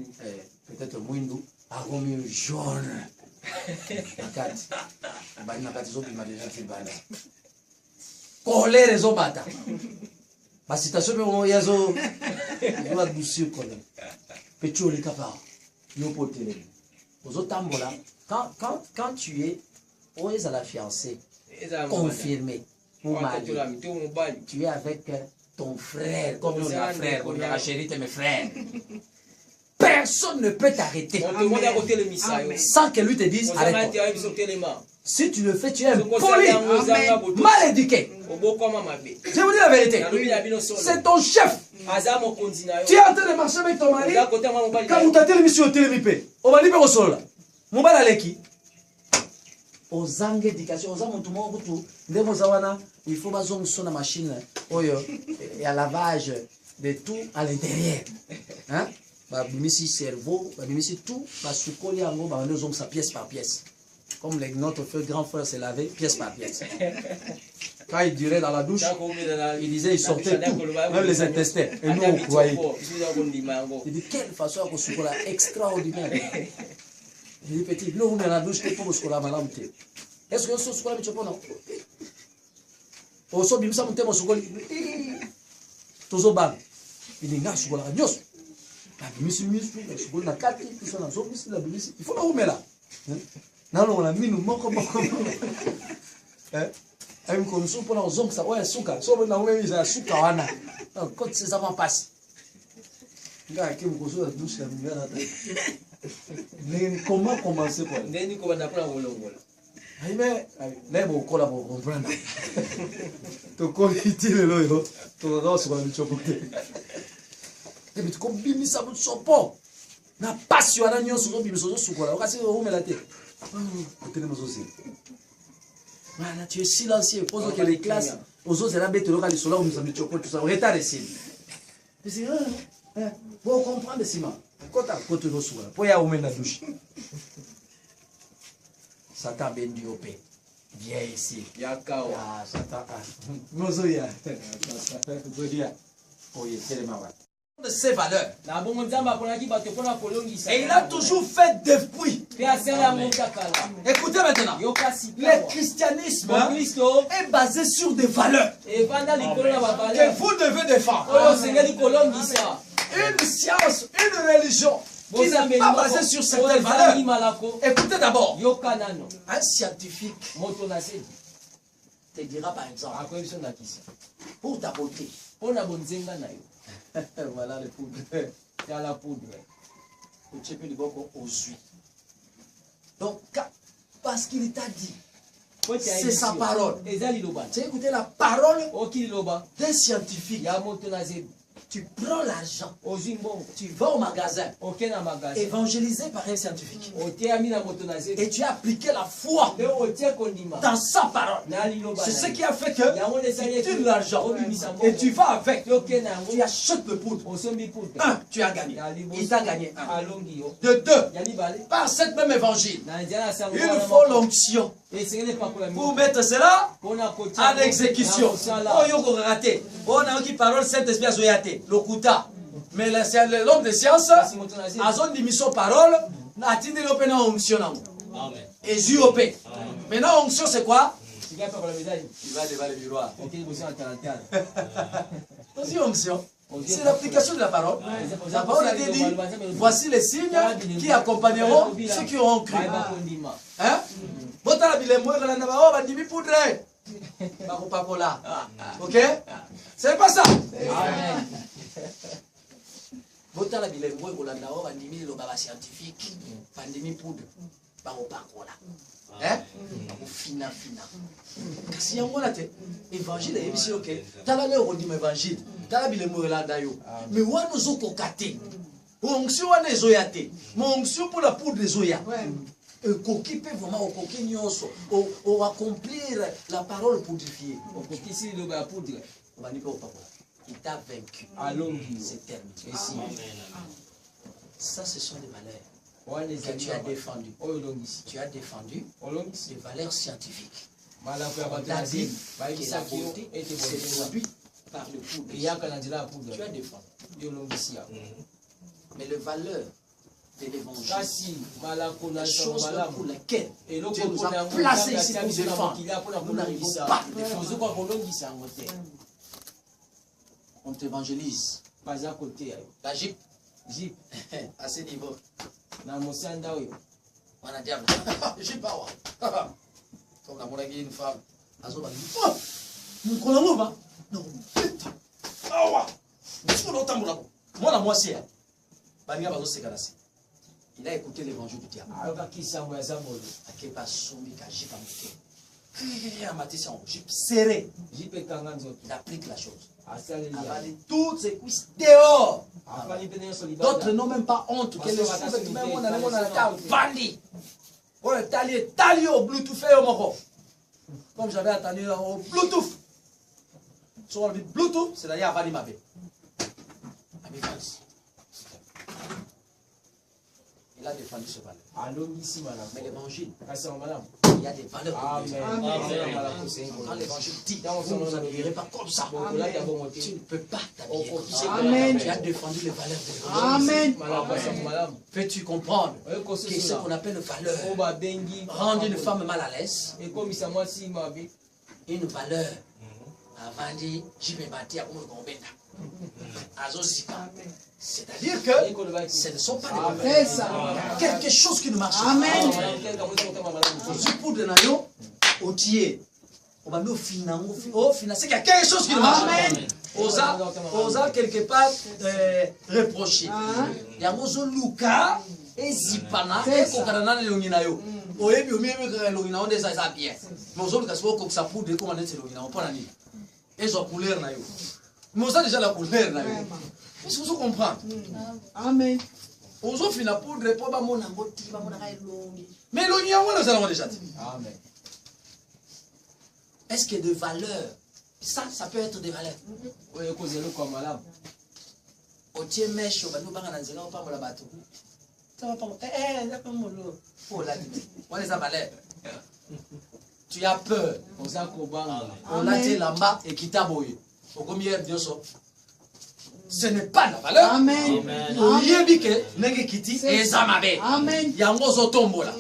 peut-être Mouindou, a remis jaune. Nakati. Bani nakati zo bima déjà fait bana. Colère zo bata. Ba citation pe mo yazo. Zo la douceur colère. Pecho le kapa. Yo potele. Ozo tambola. Quand tu es à la fiancée, confirmé ou marié, tu es avec ton frère, comme on a frère, comme la chérie de mes frères. Personne ne peut t'arrêter sans que lui te dise arrête-toi. Si tu le fais, tu es impoli, mal éduqué. Je vous dis la vérité. C'est ton chef. Tu es en train de marcher avec ton mari. Quand vous t'attendez l'émission au télémipé, on va dire au sol. Mon bal aleki. Aux angles d'éducation, aux angles il faut baser sur la machine. Il y a lavage de tout à l'intérieur. Hein? Bimisi cerveau, bimisi tout, basukoli ango, nous hommes ça pièce par pièce. Comme notre grand frère s'est lavé, pièce par pièce. Quand il durait dans la douche, il disait, il sortait tout, même les intestins. Et nous, on croyait. Il dit, quelle façon de se extraordinaire. Il dit, petit, nous, on est dans la douche, pour se madame. Est-ce que ce soit le chopon? Au sol, bimisa monte mon sukoli. Tozo bang. Il dit, n'a sukola, nyos. Il faut pas là. Non, on a mis nous moko. Aime qu'on soupe pour nos hommes, ça ouais, souka. Sauf na wewe za souka wana. Quand ces avant passent. Gars qui me cause la douche la lumière. Mais comment commencer quoi? Ndeni ko banda pour ngolongola. Mais là bon kola bon comprendre. To ko itile lo yo. To ga so ba michopote. Et puis comme bimisa bu sopo. Na passion na nyonso zo bimisa zo sukola. Okasi o mela te. Otele mozo zi. Voilà, tu es silencieux. Pose que les classes, aux autres, c'est bête, local, ils sont là, où nous avons chocolat, tout ça. Retard ici. Vous comprenez, Simon. Quand tu as côté de soi, pour y aller dans la douche. Satan bendu au paix. Viens ici. Yakawa. Ah, Satan. Mozoya. Oui, c'est le mauvais. De ses valeurs. Et il a toujours fait depuis. Écoutez maintenant. Le christianisme est basé sur des valeurs que vous devez défendre. Une science, une religion qui n'est pas basée sur certaines valeurs. Écoutez d'abord. Un scientifique te dira par exemple, pour ta beauté. Voilà le poudre. Il y a la poudre. Donc, parce qu'il t'a dit, c'est sa parole. Tu as écouté la parole d'un scientifique. Tu prends l'argent, tu vas au magasin, évangélisé par un scientifique. Et tu as appliqué la foi dans sa parole. C'est ce qui a fait que tu tires l'argent et tu vas avec. Tu achètes le poudre. Un, tu as gagné. Il t'a gagné un. De deux, par cette même évangile, il faut l'onction pour mettre cela en exécution. Oh, yoko raté. On a qui parole Saint-Esprit azoyate. Lokuta. Mais l'homme de science, à zone d'émission parole, n'a atteint l'opé na onction. Et J.O.P. Maintenant, onction, c'est quoi? Il va devant le miroir. C'est onction. C'est l'application de la parole. La parole a dit, voici les signes qui accompagneront ceux qui auront cru. Hein? Ok? C'est pas ça. Botala bilembo ekolanda o bandimi lobaba scientifique bandimi poudre bakopakola hein bakofina fina kasi yango na te évangile eyebisi yo ke tala leo kondima évangile tala bilembo elanda yo mais wana ozokoka te onction wana ezoya te monction mpo na poudre ezoya koki mpe vraiment okoki nyonso accomplir la parole poudrifiée okokisi liloba ya poudre obandi mpe opakola. Il t'a vaincu. C'est terminé. Ça, ce sont des valeurs que tu as défendues. Tu as défendu des valeurs scientifiques. On t'a dit que la beauté s'est produite par le poudre. Tu as défendu. Mais les valeurs de l'évangile, la chose pour laquelle Dieu nous a placés ici pour défendre, nous n'arrivons pas à défendre. On t'évangélise. La Jeep. À ce niveau. On a dit, Jeep, comme la monnaie une femme. Non, il a écouté l'évangile du diable. Serré. Il applique la chose. Avaler toutes ces cuisses dehors. D'autres n'ont même pas honte que les choses qui même on a vandi. On a tali au Bluetooth et au moro. Comme j'avais entendu au Bluetooth. Sur le Bluetooth, c'est-à-dire avali ma vie. Il a défendu ce valeur. Mais l'évangile, il y a des valeurs. Quand l'évangile dit, vous ne vous habillerez pas comme ça. Tu ne peux pas t'habiller comme ça. Tu as défendu les valeurs de l'évangile. Peux-tu comprendre que ce qu'on appelle valeur rendre une femme mal à l'aise? Une valeur. Avant de j'y vais bâtir pour me convaincre. C'est-à-dire que ce ne sont pas des valeurs. Quelque chose qui ne marche pas. Amen. C'est qu'il y a quelque chose qui ne marche pas. Osa quelque part reprocher. Il y a un Luka et Zipana et Kokarana et Longinayo. Oyebi omiemi que Longinayo des a bien. Mais aux autres, parce que ça pour de commander ces Longinayo. Et ils ont couleur na yo. Mais on a déjà la couleur na yo. Est-ce que vous comprenez? Amen. On a fini pour répondre à mon angoti, à mon longi. Mais l'oignon, on a déjà. Amen. Est-ce que de valeurs, ça peut être des valeurs. oyo kozela kwa malamu Otie mèche, nous banga na nzela, on parle la bateau. Ça va pas. Ça pas molo. Oh là, on les a valeurs. Tu as peur. oza kobanga On a dit là-bas et qui t'a boyé. Au combien de ça? Ce n'est pas la valeur. Amen. Au lieu de que n'est kiti et zamabe. Amen. Yango zo tombo là.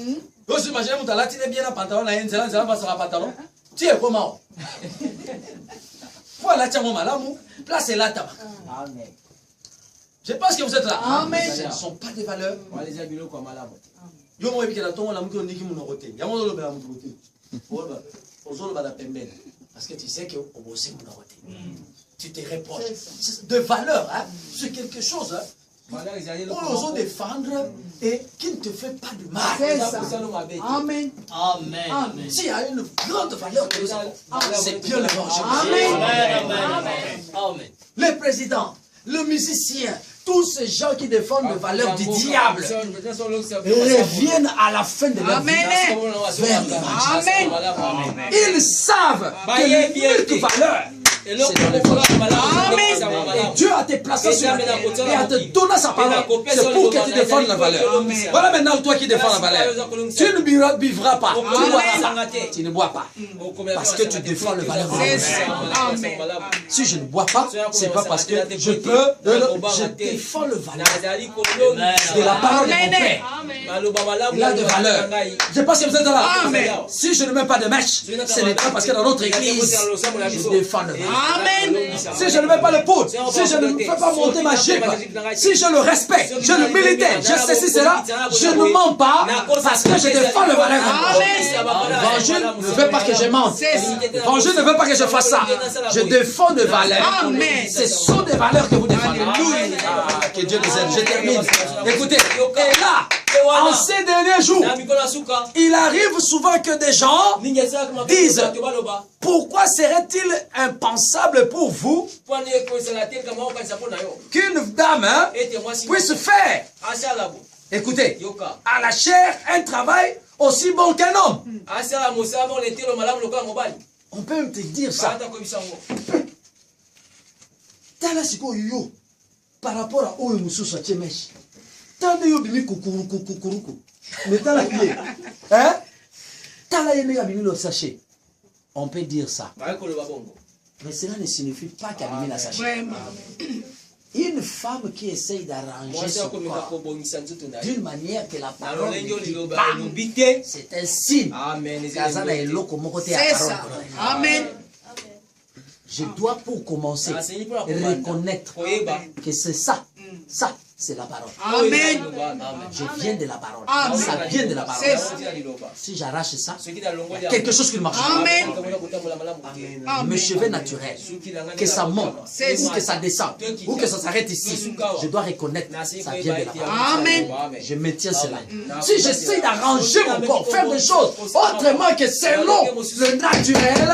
Vous imaginez vous allez tirer bien un pantalon là, nzela nzela passe un pantalon. Tu es comment? Voilà tiens mon malamu, place là taba. amen Je pense que vous êtes là. Amen. Ce ne sont pas des valeurs. waleza biloko ya malamu Yo mo ebikela tongo la muki ondiki muno kote. Yango zo lobela mutu kote. Oba. Ozo ba da pembele. Parce que tu sais que au bossi muno kote. Tu te reproches. De valeur hein, c'est quelque chose hein. valeur ezali Pour nous défendre et qui ne te fait pas de mal. C'est ça. kosala mabe te Amen. Amen. S'il y a une grande valeur que nous avons, c'est bien le manger. Amen. Le président, le musicien, tous ces gens qui défendent les valeurs du diable reviennent à la fin de leur vie. Amen. Vers le manger. Amen. Ils savent que l'unique valeur, c'est dans le et Dieu a te placé sur la terre et a te donné sa parole. C'est pour que tu défendes la valeur. Voilà maintenant toi qui défends la valeur. Tu ne vivras pas. Tu ne bois pas. Parce que tu défends la valeur. Si je ne bois pas, c'est pas parce que je peux. Je défends le valeur de la parole de mon Père. Il a de valeur. Je pense que vous êtes là. Si je ne mets pas de mèche, ce n'est pas parce que dans notre église, je défends le valeur. Amen. Si je ne mets pas le poudre, si je ne fais pas monter ma jupe, si je le respecte, je le militaire, je sais si c'est là, je ne mens pas parce que je défends le valeur. L'évangile ne veut pas que je mente. L'évangile ne veut pas que je fasse ça. Je défends des valeurs. Amen. Ce sont des valeurs que vous défendez. Ah, que Dieu nous aide. Je termine. Écoutez, et là, en ces derniers jours, il arrive souvent que des gens disent: pourquoi serait-il impensable pour vous qu'une dame puisse faire, écoutez, à la chair un travail aussi bon qu'un homme? On peut même te dire ça. Tala siko yo par rapport à oyo mususu atie meshi. Tala yo bimi kukuruku. Mais tala pied. Hein? Tala yene ya bimi lo sachet. On peut dire ça. Mais cela ne signifie pas qu'elle bimi la sachet. Vraiment. Une femme qui essaye d'arranger son corps d'une manière que la parole ne dit pas, c'est un signe. Kazana eloko moko te ya C'est parole. ça. Amen. Je dois pour commencer reconnaître que c'est ça. Ça, c'est la parole. Amen. Je viens de la parole. Amen. Ça vient de la parole. C'est ça. Si j'arrache ça, il y a quelque chose qui ne marche pas. Amen. Mes cheveux naturels, que ça monte, C'est ou ça. que ça descend, ou que ça s'arrête ici, je dois reconnaître que ça vient de la parole. Amen. Je maintiens cela. Si j'essaie d'arranger mon corps, faire des choses autrement que selon le naturel,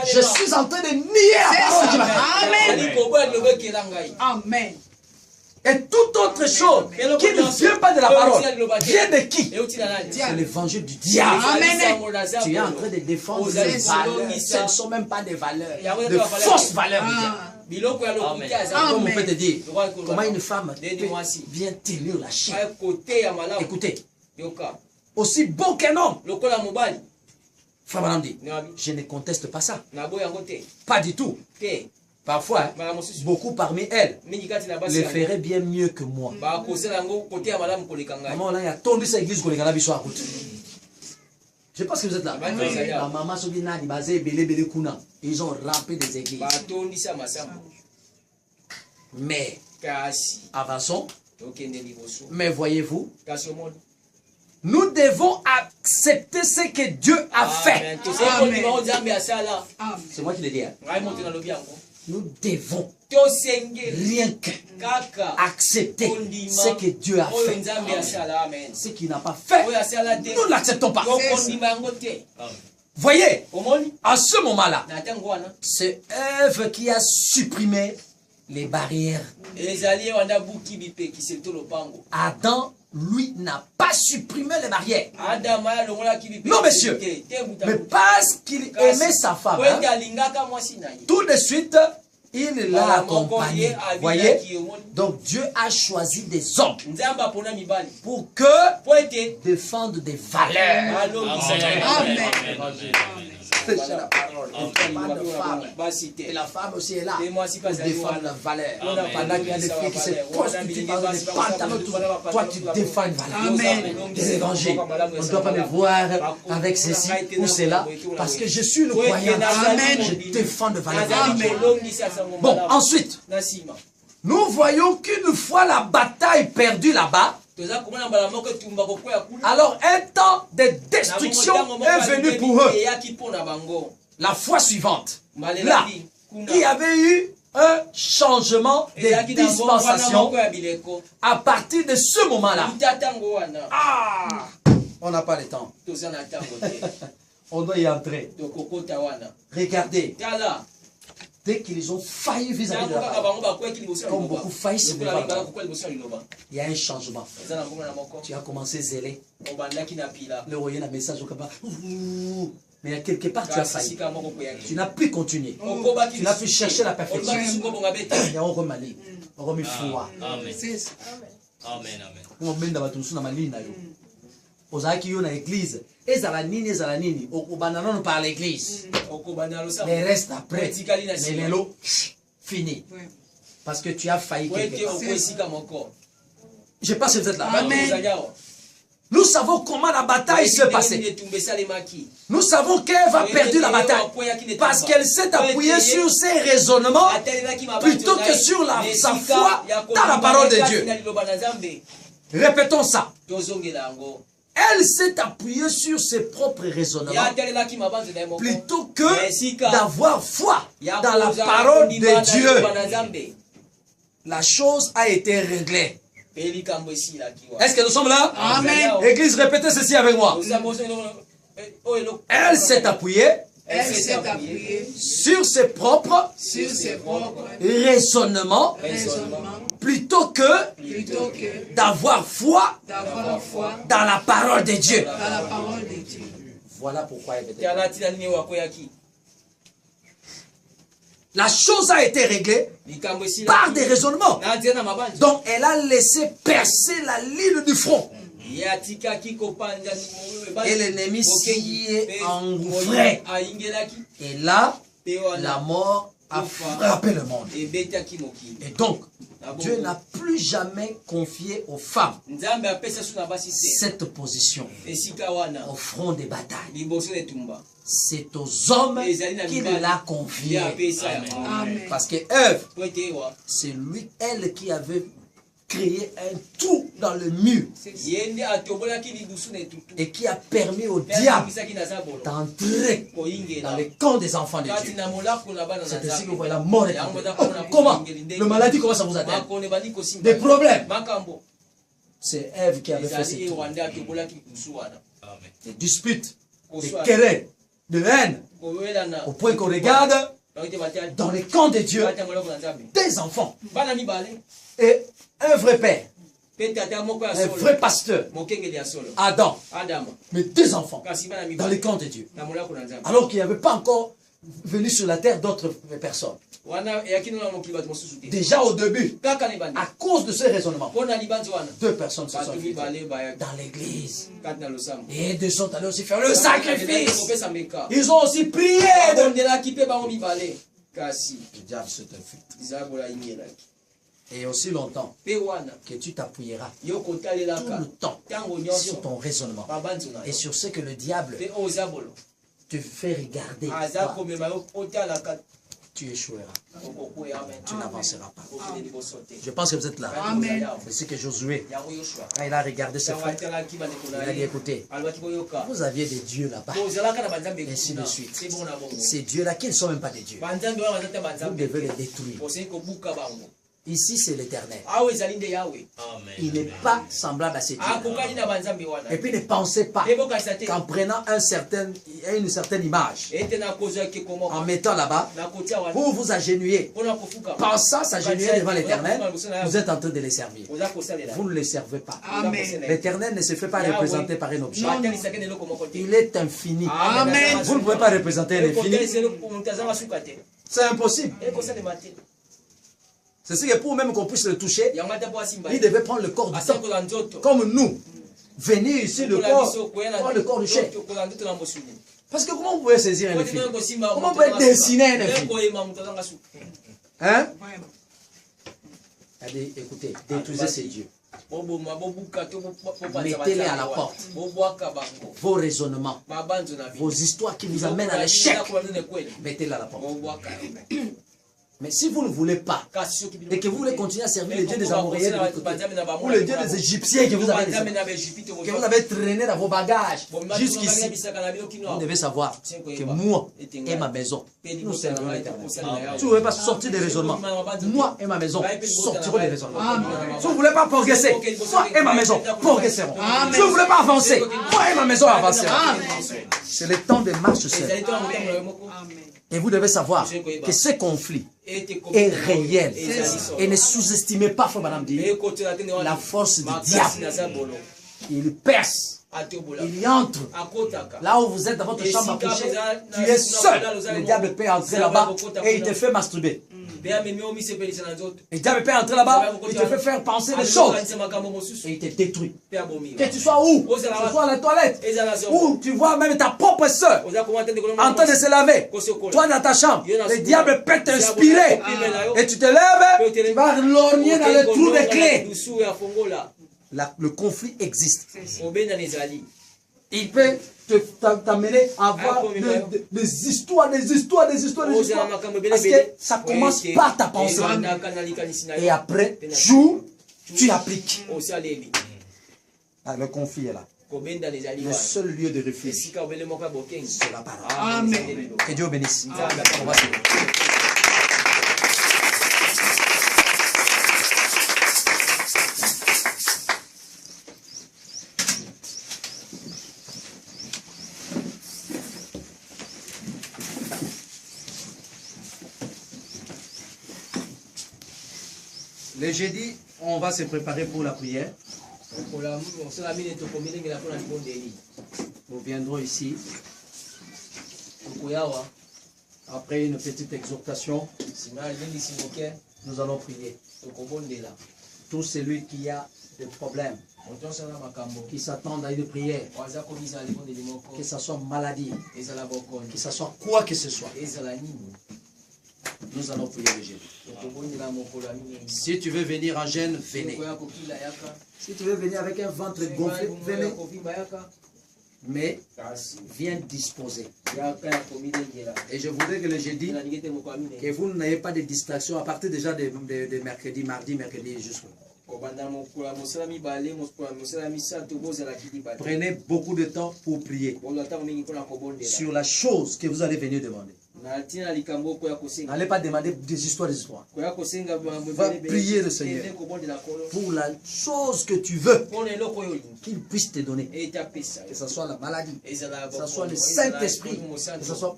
je suis en train de nier la parole qui m'a fait. Amen. Amen. Et toute autre chose qui ne vient pas de la parole, vient de qui? C'est l'évangile du diable. Amen. Tu es en train de défendre des ça. valeurs. Ce ne sont même pas des valeurs, de fausses valeurs du diable. Comme on peut te dire, comment une femme peut bien tenir la chair. Écoutez, aussi bon qu'un homme. Frère Madame dit, je ne conteste pas ça. Pas du tout. Parfois, beaucoup parmi elles le feraient bien mieux que moi. Maman, là, il y a tant de ces églises qu'on a biso à côté. Je pense que vous êtes là. La maman, ils ont rempli des églises. Mais, avançons. Mais voyez-vous, nous devons accepter ce que Dieu a fait. C'est moi qui le dis. Nous devons rien qu'accepter ce que Dieu a fait. Ce qu'il n'a pas fait, nous ne l'acceptons pas. Voyez, à ce moment-là, c'est Ève qui a supprimé les barrières. Adam lui n'a pas supprimé les barrières. Adam alongolaki bipesi Non, monsieur. Mais parce qu'il aimait sa femme, po ete alingaka mwasi na ye. tout de suite, il l'a accompagné. Voyez? Voyez? Donc Dieu a choisi des hommes Nzambe apona mibali pour que po ete défendre des valeurs. alongisa Amen. C'est la parole. On ne parle pas de femme. basi Et te la femme aussi est là te mwasi pour pazali défendre wana la valeur. Amen. Pendant qu'il y a des filles qui se prostituent par des pantalons, toi tu défends une valeur. Amen. Des évangiles. On ne doit pas me voir avec ceci ou cela parce que je suis le croyant. Amen. Je défends de valeur. Amen. Bon, ensuite, nasima nous voyons qu'une fois la bataille perdue là-bas, toza komona mbala moko etumba kokwea kuna alors un temps de destruction est venu pour eux. eyaki mpona bango La fois suivante, là, malelaki il y avait eu un changement de ezalaki na mbongwana dispensation moko ya bileko à partir de ce moment-là. uta ntango wana Ah, on n'a pas le temps. toza na ntango te On doit y entrer. tokokota wana Regardez, tala dès qu'ils ont failli vis-à-vis de ntango la kaka parole, bango bakweki liboso ya comme liloba beaucoup faillent sur les lokola paroles, balingaka kokwea liboso ya liloba il y a un changement. eza na mbongo na moko Tu as commencé zélé, obandaki na pila le royer, un message au cabas. Mais quelque part, tu as kasi failli. sika moko koyaki Tu n'as plus continué. okobaki Tu n'as plus cherché la perfection. olobaki suko bonga bete Il y a un remali, un remis foi. Amen. C'est ça. Amen. Amen. On benda bato musu na malina yo. Ozalaki yo na église. Ezala nini okobanda nano par l'église. okobanda losa Les restes après. etikali na Mais sima lelo fini Ouais. parce que tu as failli po quelque ete part. okwe esika moko Je pense que vous êtes là. Amen. ozali awa Nous savons comment la bataille s'est passée. etumba esalemaki Nous savons qu'Ève a perdu la bataille parce qu'elle s'est appuyée sur ses raisonnements plutôt que sur sa foi dans la parole de Dieu. Répétons ça. tozongela yango Elle s'est appuyée sur ses propres raisonnements yatelelaki mabanzo na ye moko plutôt que d'avoir foi dans la parole de Dieu. La chose a été réglée. pe likambo esilaki wa Est-ce que nous sommes là? Amen. Église, répétez ceci avec moi. Elle s'est appuyée Elle s'est appuyée sur ses propres sur ses propres raisonnements raisonnements plutôt que plutôt que d'avoir foi d'avoir foi dans la parole de Dieu. dans la parole de Dieu. Voilà pourquoi elle était. tala tina nini wakoyaki La chose a été réglée likambo par des raisonnements. na nzela na mabanzo Donc elle a laissé percer la ligne du front. ye atikaki kopanja Et l'ennemi s'y est engouffré. ayingelaki Et là, pe wana la mort a frappé le monde. ebetaki mokili Et donc, Dieu n'a plus jamais confié aux femmes nzambe apesa so na basi te cette position esika wana au front des batailles. liboso na etumba C'est aux hommes qu'il l'a confié. ye apesa yango Amen. Parce que Ève, po ete ewa c'est lui, elle qui avait créé un trou dans le mur ye nde atobolaki libusu na etutu et qui a permis au pe diable abimisaki na zabolo d'entrer dans koyingela le camp des enfants de kati Dieu. na molako na bana na C'est ainsi que vous nzambe voyez la mort est yango tombée. eza mpona Comment? koyingeli ndenge Le maladie commence à vous atteindre. makone bandi kosimba Des problèmes. makambo C'est Ève qui avait fait ezali ce trou. ewa nde atobolaki libusu wana Amen. Des disputes, des koswa querelles, de haine, kowelana au point qu'on regarde bakote batya dans les camps de Dieu batya molako na nzambe des enfants. bana mibale Et un vrai père, pe tata moko ya un solo vrai pasteur, mokengeli ya solo Adam, adama mais deux enfants kasi bana dans les mibale camps de Dieu. na molako na nzambe Alors qu'il n'y avait pas encore venu sur la terre d'autres personnes. wana eyaki nona mokili bato mosusu te Déjà au début, kaka na ebandi à cause de ces raisonnements, mpona libanzi wana deux personnes se sont bato infiltrées mibale bayaki dans l'église. kati na losambo Et deux sont allés aussi faire le sacrifice. kopesa mbeka Ils ont aussi prié. babondelaki mpe bango mibale kasi Le diable se t'infiltre. zabola yingelaki Et aussi longtemps mpe wana que tu t'appuyeras yo tout kotalelaka le temps ntango sur nyonso ton raisonnement babanzo na et yo sur ce que le diable mpe oyo zabolo te fait regarder. aza Toi, komema yo otalaka tu échoueras. okokwea amen Tu n'avanceras pas. okende liboso te Je pense que vous êtes là. Amen. C'est ce que Josué, yango yoshua quand il a regardé ses ntango frères, atalaki bandeko il na a dit ye écoutez, alobaki boyoka vous aviez des dieux là-bas. ozalaka na banzambe Ainsi de kuna suite. te bongo na bongo Ces dieux-là qui ne sont même pas des dieux. banzambe wana baza te Vous banzambe devez les détruire. osei kobuka bango Ici, c'est l'Éternel. awa ezali nde yawe Amen. Il n'est pas semblable à ces dieux. akokani na banzambe wana Et puis ne pensez pas ebokasa te qu'en prenant une certaine image, ete nakozwaki en komoko mettant là-bas, nakotia wana vous vous agenouillez, mpona kofuka pensant s'agenouiller devant l'Éternel, vous êtes en train de les servir. oza kosalela Vous ne les servez pas. Amen. L'Éternel ne se fait pas représenter par un objet. batalisaki na eloko moko te Il est infini. Amen. Vous ne pouvez pas représenter un infini. moto azanga suka te C'est impossible. ekosalema te C'est ce que pour même qu'on puisse le toucher, yango ata po asimba il devait prendre le corps du temps. asakola nzoto Comme nous. Venir ici, le corps, prendre le corps du chef. kola nzoto na mosuni Parce que comment vous pouvez saisir un infini? Comment comment vous pouvez dessiner un infini? koyema moto azanga suka Hein? Vraiment. Allez, écoutez, détruisez ces dieux. boboma bobuka to Mettez-les à la porte. bobwaka bango Vos raisonnements, babanzo na vos histoires qui vous amènent à l'échec, mettez-les à la porte. bobwaka Mais si vous ne voulez pas, kasi soki et que vous voulez continuer à servir les dieux des Amoréens de l'autre côté, ou les dieux des Égyptiens que vous avez traîné dans vos bagages jusqu'ici, vous devez savoir que moi et ma maison, nous servirons l'Éternel. Si vous ne voulez pas sortir des raisonnements, moi et ma maison sortirons des raisonnements. Si vous ne voulez pas progresser, moi et ma maison progresseront. Si vous ne voulez pas avancer, moi et ma maison avanceront. C'est le temps de marche seul. Amen. Et vous devez savoir que ce conflit est réel. Et ne sous-estimez pas, frère Madame dit, la force du diable. Il perce. Il y entre. Là où vous êtes dans votre chambre à coucher, tu es seul. Le diable peut entrer là-bas et il te fait masturber. Le diable peut entrer là-bas, il te fait faire penser des choses. Et il te détruit. Que tu sois où? Que tu sois à la toilette. Ou tu vois même ta propre soeur en train de se laver. Toi dans ta chambre, le diable peut t'inspirer. Et tu te lèves, tu vas lorgner dans le trou des clés. Le conflit existe. Il peut t'amener à avoir des histoires. Parce que ça commence par ta pensée. Et après, tu appliques. Ah, le conflit est là. Le seul lieu de refuge, c'est la parole. Amen. Que Dieu bénisse. On va le jeudi, on va se préparer pour la prière. Nous viendrons ici. Après une petite exhortation, nous allons prier. Tout celui qui a des problèmes, qui s'attendent à une prière, que ce soit maladie, que ce soit quoi que ce soit, nous allons prier le jeudi. Si tu veux venir en jeûne, venez. Si tu veux venir avec un ventre gonflé, venez. Mais viens disposer. Et je voudrais que le jeudi, que vous n'ayez pas de distraction à partir déjà de mercredi, mardi, mercredi jusqu'au. Prenez beaucoup de temps pour prier sur la chose que vous allez venir demander. N'allez pas demander des histoires. Va prier le Seigneur pour la chose que tu veux qu'il puisse te donner. Que ce soit la maladie, que ce soit le Saint-Esprit.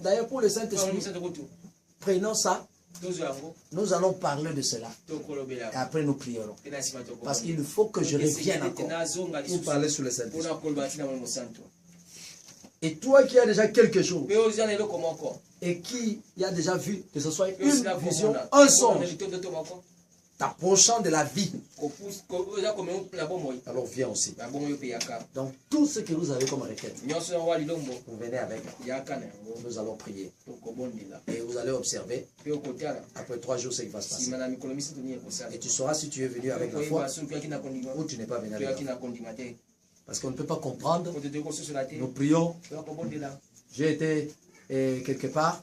D'ailleurs, pour le Saint-Esprit, prenons ça. Nous allons parler de cela. Et après nous prierons. Parce qu'il faut que je revienne encore pour parler sur le Saint-Esprit. Et toi qui as déjà quelque chose et qui a déjà vu que ce soit une vision, un songe, t'approchant de la vie, alors viens aussi. Donc tout ce que vous avez comme requête, vous venez avec. Nous allons prier. Et vous allez observer après 3 jours ce qui va se passer. Et tu sauras si tu es venu avec la foi ou tu n'es pas venu avec la foi. Parce qu'on ne peut pas comprendre. Nous prions. J'ai été quelque part,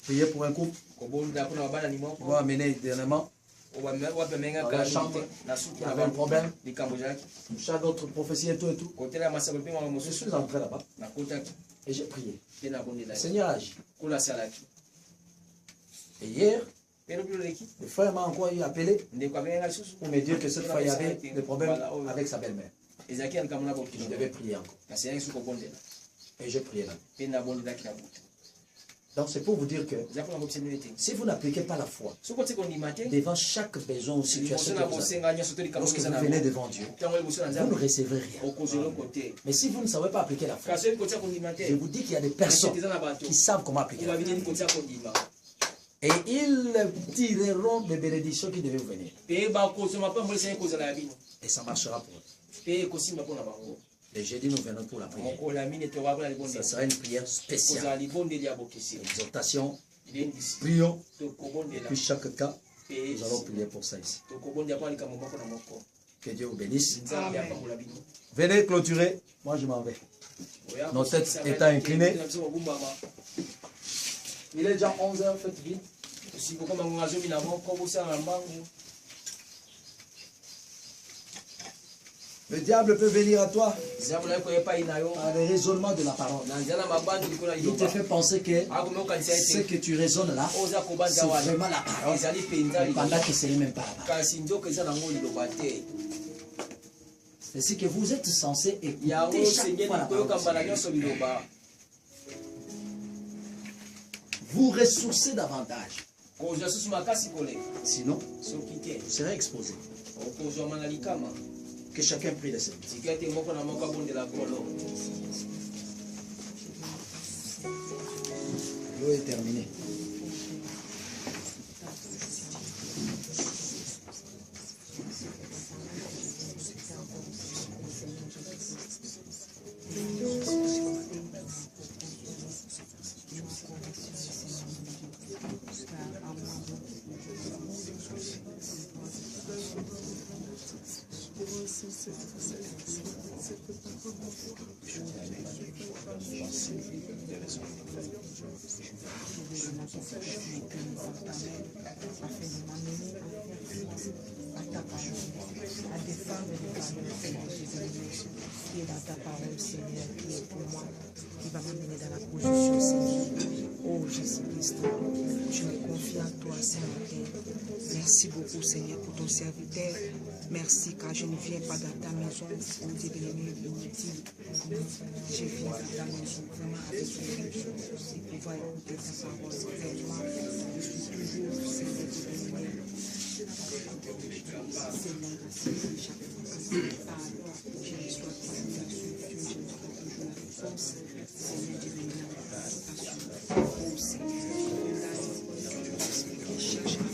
prier pour un couple. On va amener dernièrement dans la chambre. Il y avait un problème. Chaque autre prophétie et tout et tout. Je suis entré là-bas et j'ai prié. Le Seigneur agit. Et hier, Pero biloleki Le frère m'a encore appelé ndeko abenga lisusu pour me dire que cette fois il y avait des problèmes avec sa belle-mère. ezalaki na likambo na Je bokilo devais prier encore. kasi yangi suki kobondela Et je priais là. mpe nabondelaki na butu Donc c'est pour vous dire que eza mpona kobiseneli te si vous n'appliquez pas la foi soki oti kondima te devant chaque besoin ou liboso situation na que vous avez, bosenga nyonso to likambo lorsque eza vous na venez devant Dieu, ntango liboso na vous ne nzambe recevrez rien. okozwa eloko te Mais si vous ne savez pas appliquer la foi, kasi oyebi kotia kondima te je vous dis qu'il y a des personnes eza na bato qui savent comment appliquer la foi. obabi nini kotia kondima Et ils tireront des bénédictions qui devaient vous venir. mpe bakozwa mapambo esali kozala ya bino Et ça marchera pour eux. mpe ekosimba mpona bango Les jeudis, nous venons pour la prière. mokolo ya mine tokoka mpona Ça libondeli sera une prière spéciale. kozala libondeli ya bokeseni Exhortation, libendisi prions. tokobondela Puis chaque cas, mpe nous allons prier pour ça ici. tokobondela mpona likambo moko na moko Que Dieu vous bénisse. nzambe apakola bino Venez clôturer. Moi, je m'en vais. Oya Nos têtes kosukisa étant inclinées. na biso kogumbama Il est déjà 11h, faites vite. sikokoma ngonga zomi na moko bosala na mbangu Le diable peut venir à toi nzambe naye koyepai na yo par les raisonnements de la parole. na nzela mabandu likolo ya Il te liloba fait penser que akomi okanisa ce ete que tu raisonnes là, oyo oza c'est kobanda wana vraiment la parole. ezali mpenza Pendant liloba que ce n'est même pas la parole. kasi nzoka eza nango liloba te C'est ce que vous êtes censé yango écouter chaque osengeli fois la koyoka parole. mbala nyonso liloba Vous ressourcez davantage. kozwa susu makasi koleka Sinon, soki te vous serez exposé. okozwama na likama Que chacun prie de Seigneur. tika ete moko na moko abondela kolo L'eau est terminée. à défendre les valeurs de Jésus qui est dans ta parole, Seigneur, qui est pour moi, qui va m'amener dans la position, Seigneur. Oh Jésus-Christ, je me confie en toi, Seigneur. Merci beaucoup, Seigneur, pour ton serviteur. Merci, car je ne viens pas dans ta maison pour devenir inutile. Je viens dans ta maison vraiment avec une chose et pouvoir écouter ta parole. Vraiment, je suis toujours, Seigneur, devenir. Seigneur, chaque fois que je parle, je reçois ta invitation, je reçois toujours la réponse. Seigneur, je viens dans ta passion. Oh Seigneur, je cherche la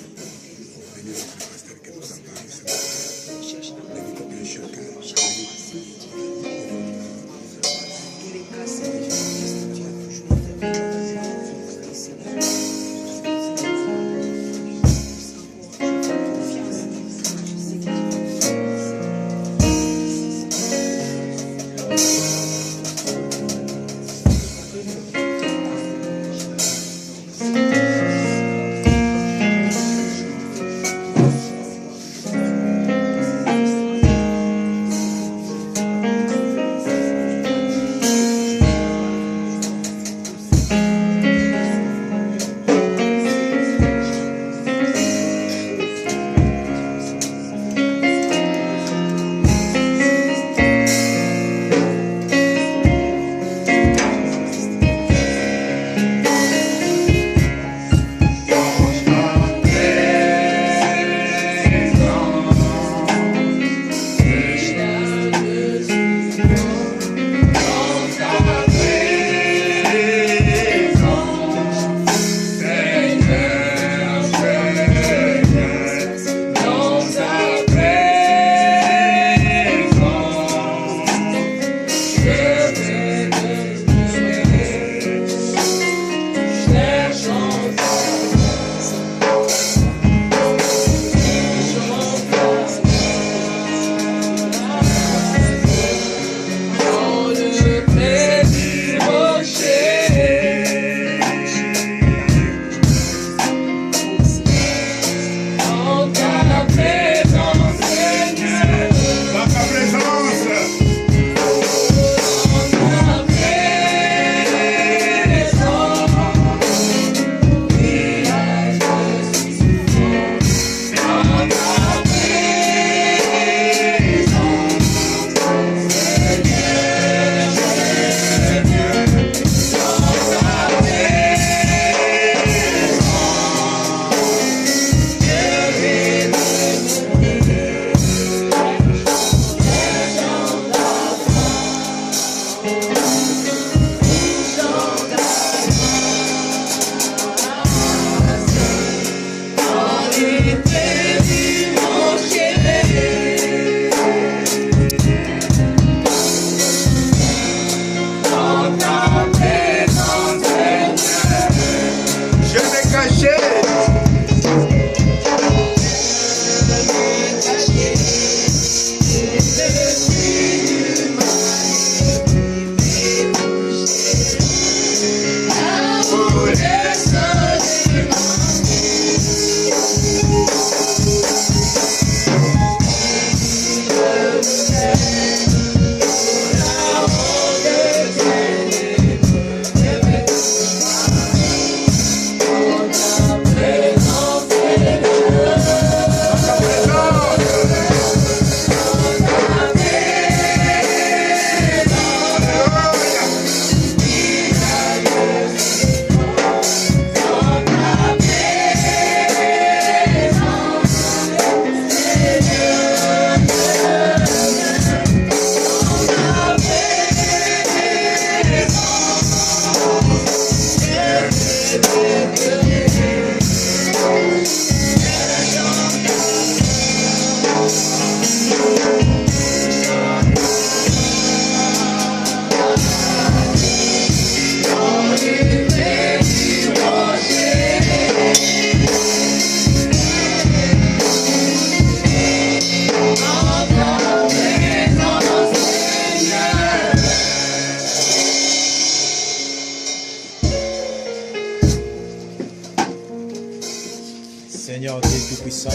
Seigneur Dieu Tout-Puissant,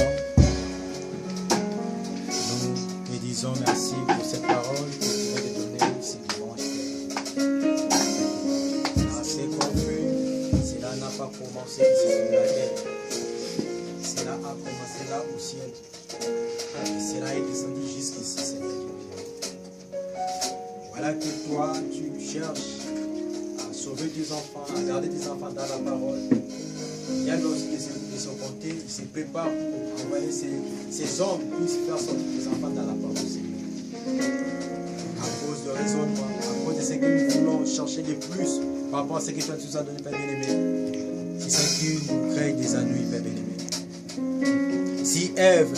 nous te disons merci pour cette parole que tu viens de donner ce dimanche. Assez confus, cela n'a pas commencé ici sur la terre. Cela a commencé là au ciel. Et cela est descendu jusqu'ici, Seigneur Dieu. Voilà que toi, tu cherches à sauver tes enfants, à garder tes enfants dans la parole. Il y a aussi de son côté, il se prépare pour envoyer ces hommes puissent faire sortir les enfants dans la parole. À cause de raisonnement, à cause de ce que nous voulons chercher de plus par rapport à ce que toi tu nous as donné, Père bien-aimé. C'est ça qui nous crée des ennuis, Père bien-aimé. Si Ève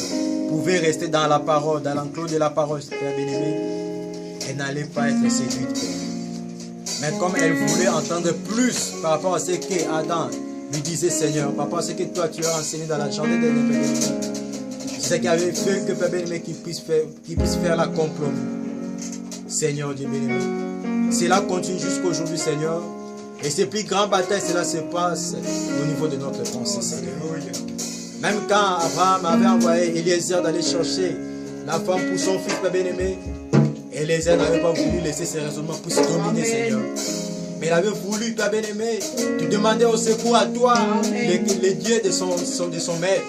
pouvait rester dans la parole, dans l'enclos de la parole, Père bien-aimé, elle n'allait pas être séduite. Mais comme elle voulait entendre plus par rapport à ce que Adam lui disait, Seigneur, par rapport à ce que toi tu as enseigné dans la journée de Père bien-aimé, c'est ce qui avait fait que Père bien-aimé qu'il puisse faire la compromis. Seigneur Dieu bien-aimé, cela continue jusqu'aujourd'hui, Seigneur. Et ces plus grandes batailles, cela se passe au niveau de notre pensée, Seigneur. Même quand Abraham avait envoyé Eliezer d'aller chercher la femme pour son fils, Père bien-aimé, Eliezer n'avait pas voulu laisser ses raisonnements pour se dominer, Seigneur. Mais il avait voulu, Père bien-aimé, te demander au secours à toi, les dieux de son maître.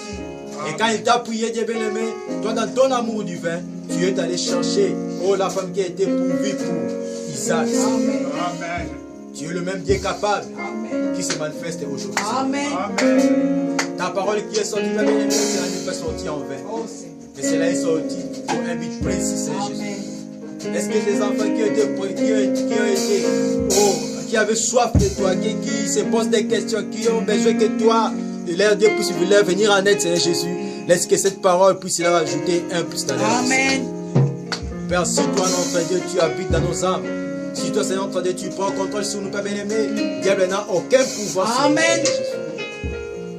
Et quand il t'a prié, Dieu bien-aimé, toi dans ton amour divin, tu es allé chercher, oh, la femme qui a été pourvue pour Isaac. Amen. Tu es le même Dieu capable qui se manifeste aujourd'hui. Amen. Ta parole qui est sortie, Père bien-aimé, cela n'est pas sorti en vain. Mais cela est sorti pour un but précis, c'est Jésus. Est-ce que les enfants qui avaient soif de toi, qui se posent des questions, qui ont besoin que toi, leur Dieu puisse leur venir en aide, Seigneur Jésus, laisse que cette parole puisse leur ajouter un plus dans leur vie. Amen. Père, si toi, notre Dieu, tu habites dans nos âmes, si toi, Seigneur, notre Dieu, tu prends contrôle sur nous, Père bien-aimé, le diable n'a aucun pouvoir sur nous. Amen.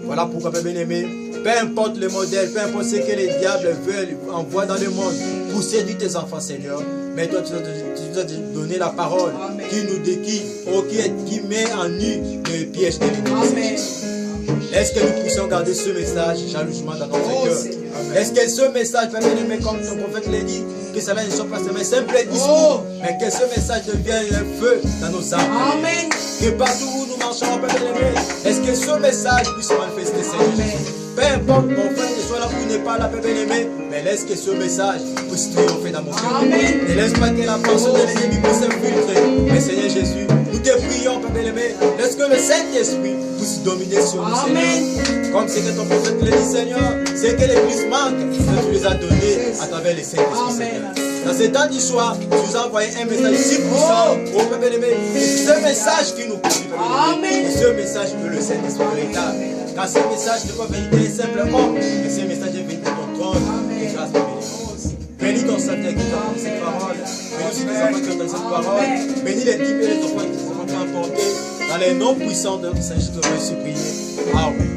Voilà pourquoi, Père bien-aimé, peu importe le modèle, peu importe ce que les diables veulent envoyer dans le monde pour séduire tes enfants, Seigneur. Mais toi, tu nous as donné la parole qui met en nu le piège de l'ennemi. Est-ce que nous puissions garder ce message jalousement dans notre cœur? Est-ce que ce message, Père bien-aimé, comme ton prophète l'a dit, que cela ne soit pas seulement simple discours, mais que ce message devienne un feu dans nos âmes. Amen. Que partout où nous marchons, Père bien-aimé, est-ce que ce message puisse se manifester, Seigneur? Peu importe, mon frère, ne soit là ou n'est pas là, Père bien-aimé, mais laisse que ce message puisse triompher dans mon cœur. Ne laisse pas que la pensée de l'ennemi puisse s'infiltrer. Mais Seigneur Jésus, nous te prions, Père bien-aimé, laisse que le Saint-Esprit puisse dominer sur nous, Seigneur. Comme c'est que ton prophète l'a dit, Seigneur, c'est que l'Église manque, que tu les as donnés à travers les Saint-Esprit, Seigneur. Dans ces temps du soir, tu nous as envoyé un message si puissant, oh Père bien-aimé, c'est ce message qui nous conduit, Père bien-aimé. Et ce message que le Saint-Esprit véritable. Car ce message n'est pas vérité simplement, mais ce message est venu de ton trône et grâce, Père bien-aimé. Bénis ton Saint-Esprit qui t'entend cette parole. Bénis aussi les enfants qui entendent cette parole. Bénis les types et les enfants qui sont emportés dans les noms puissants de notre Saint-Jésus de Jésus prié. Amen.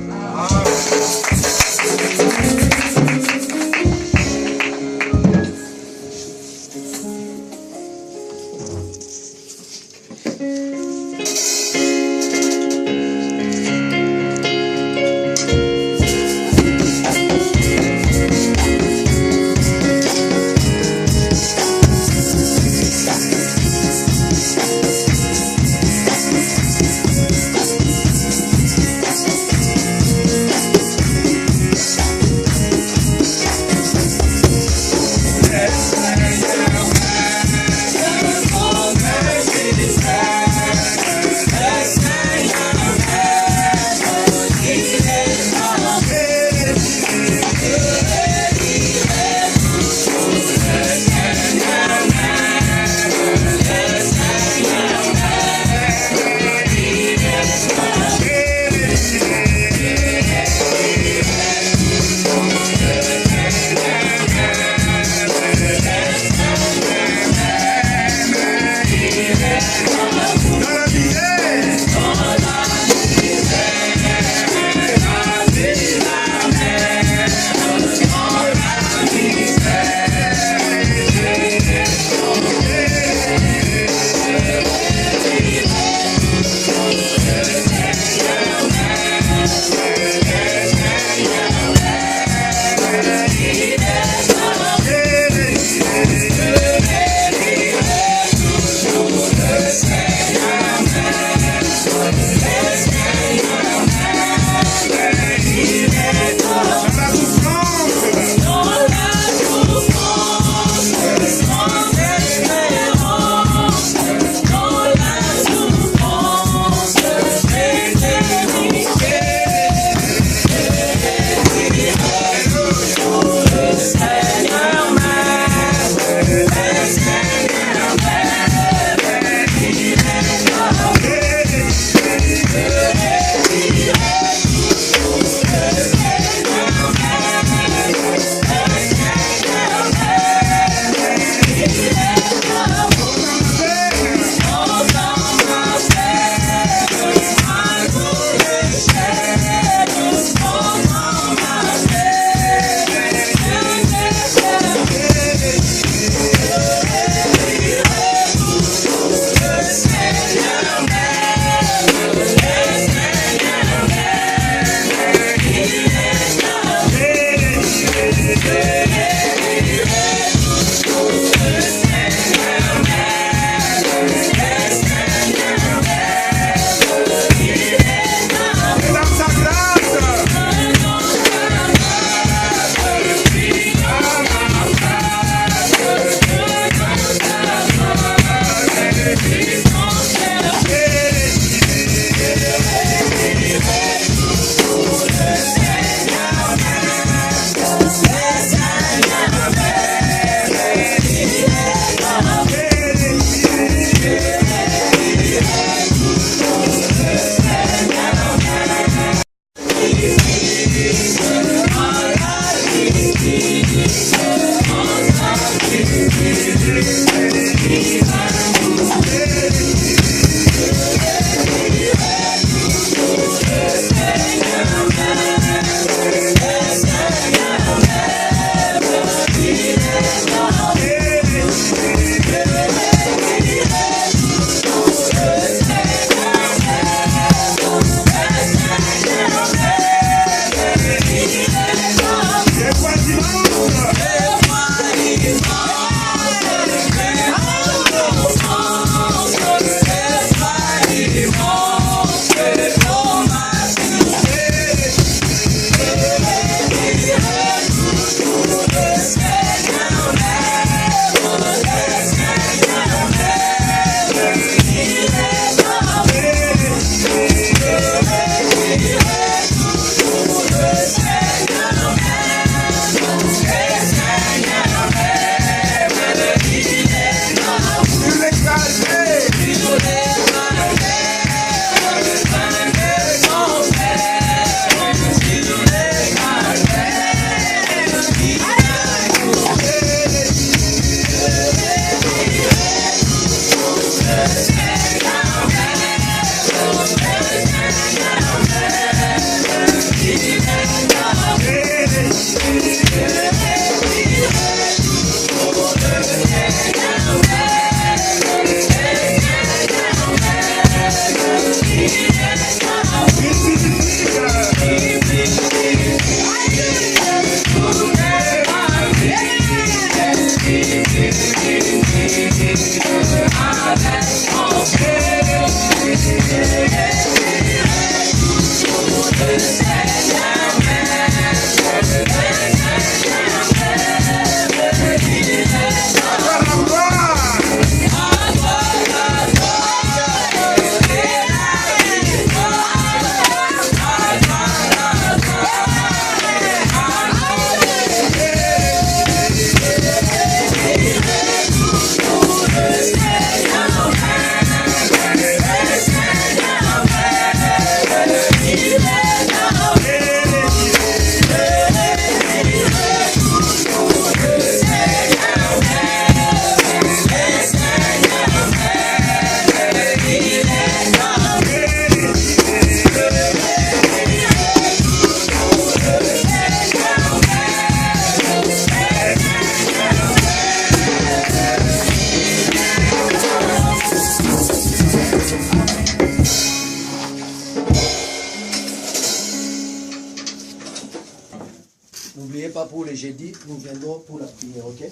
N'oubliez pas pour le jeudi, nous viendrons pour la prière, ok?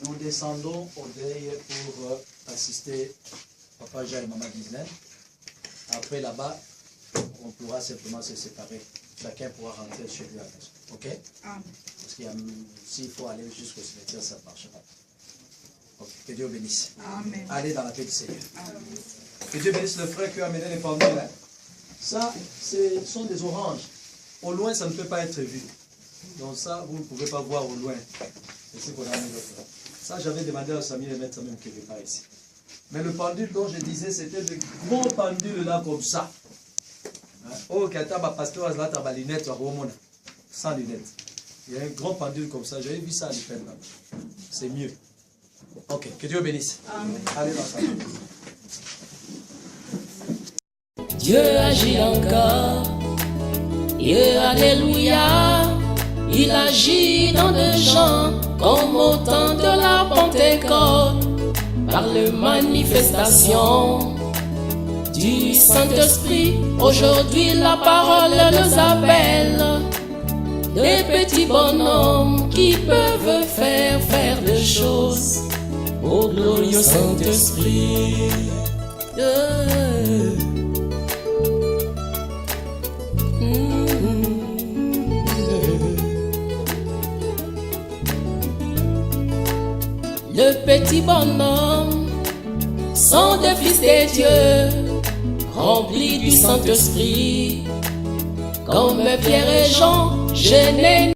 Nous descendons au deuil pour assister Papa Jean et Maman Disney. Après là-bas, on pourra simplement se séparer. Chacun pourra rentrer chez lui à la maison, ok? Parce qu'il y a, s'il faut aller jusqu'au cimetière, ça ne marchera pas. Ok, que Dieu bénisse. Amen. Allez dans la paix du Seigneur. Que Dieu bénisse le frère qui a amené les pendules. Ça, ce sont des oranges. Au loin, ça ne peut pas être vu. Donc ça, vous ne pouvez pas voir au loin. C'est ce qu'on a mis l'autre. Ça, j'avais demandé à Samy de mettre ça même quelque part ici. Mais le pendule dont je disais, c'était de gros pendules là comme ça. Oh, quelqu'un m'a pasteur là, t'as ma lunette, sans lunettes. Il y a un grand pendule comme ça. J'avais vu ça à l'Ipel là. C'est mieux. Ok, que Dieu bénisse. Amen. Allez dans ça. Dieu agit encore. Et alléluia. Il agit dans des gens comme au temps de la Pentecôte. Par les manifestations du Saint-Esprit, aujourd'hui la parole nous appelle. Des petits bonhommes qui peuvent faire des choses au glorieux Saint-Esprit. Le petit bonhomme sont des fils de Dieu, remplis du Saint-Esprit, comme Pierre et Jean, je n'ai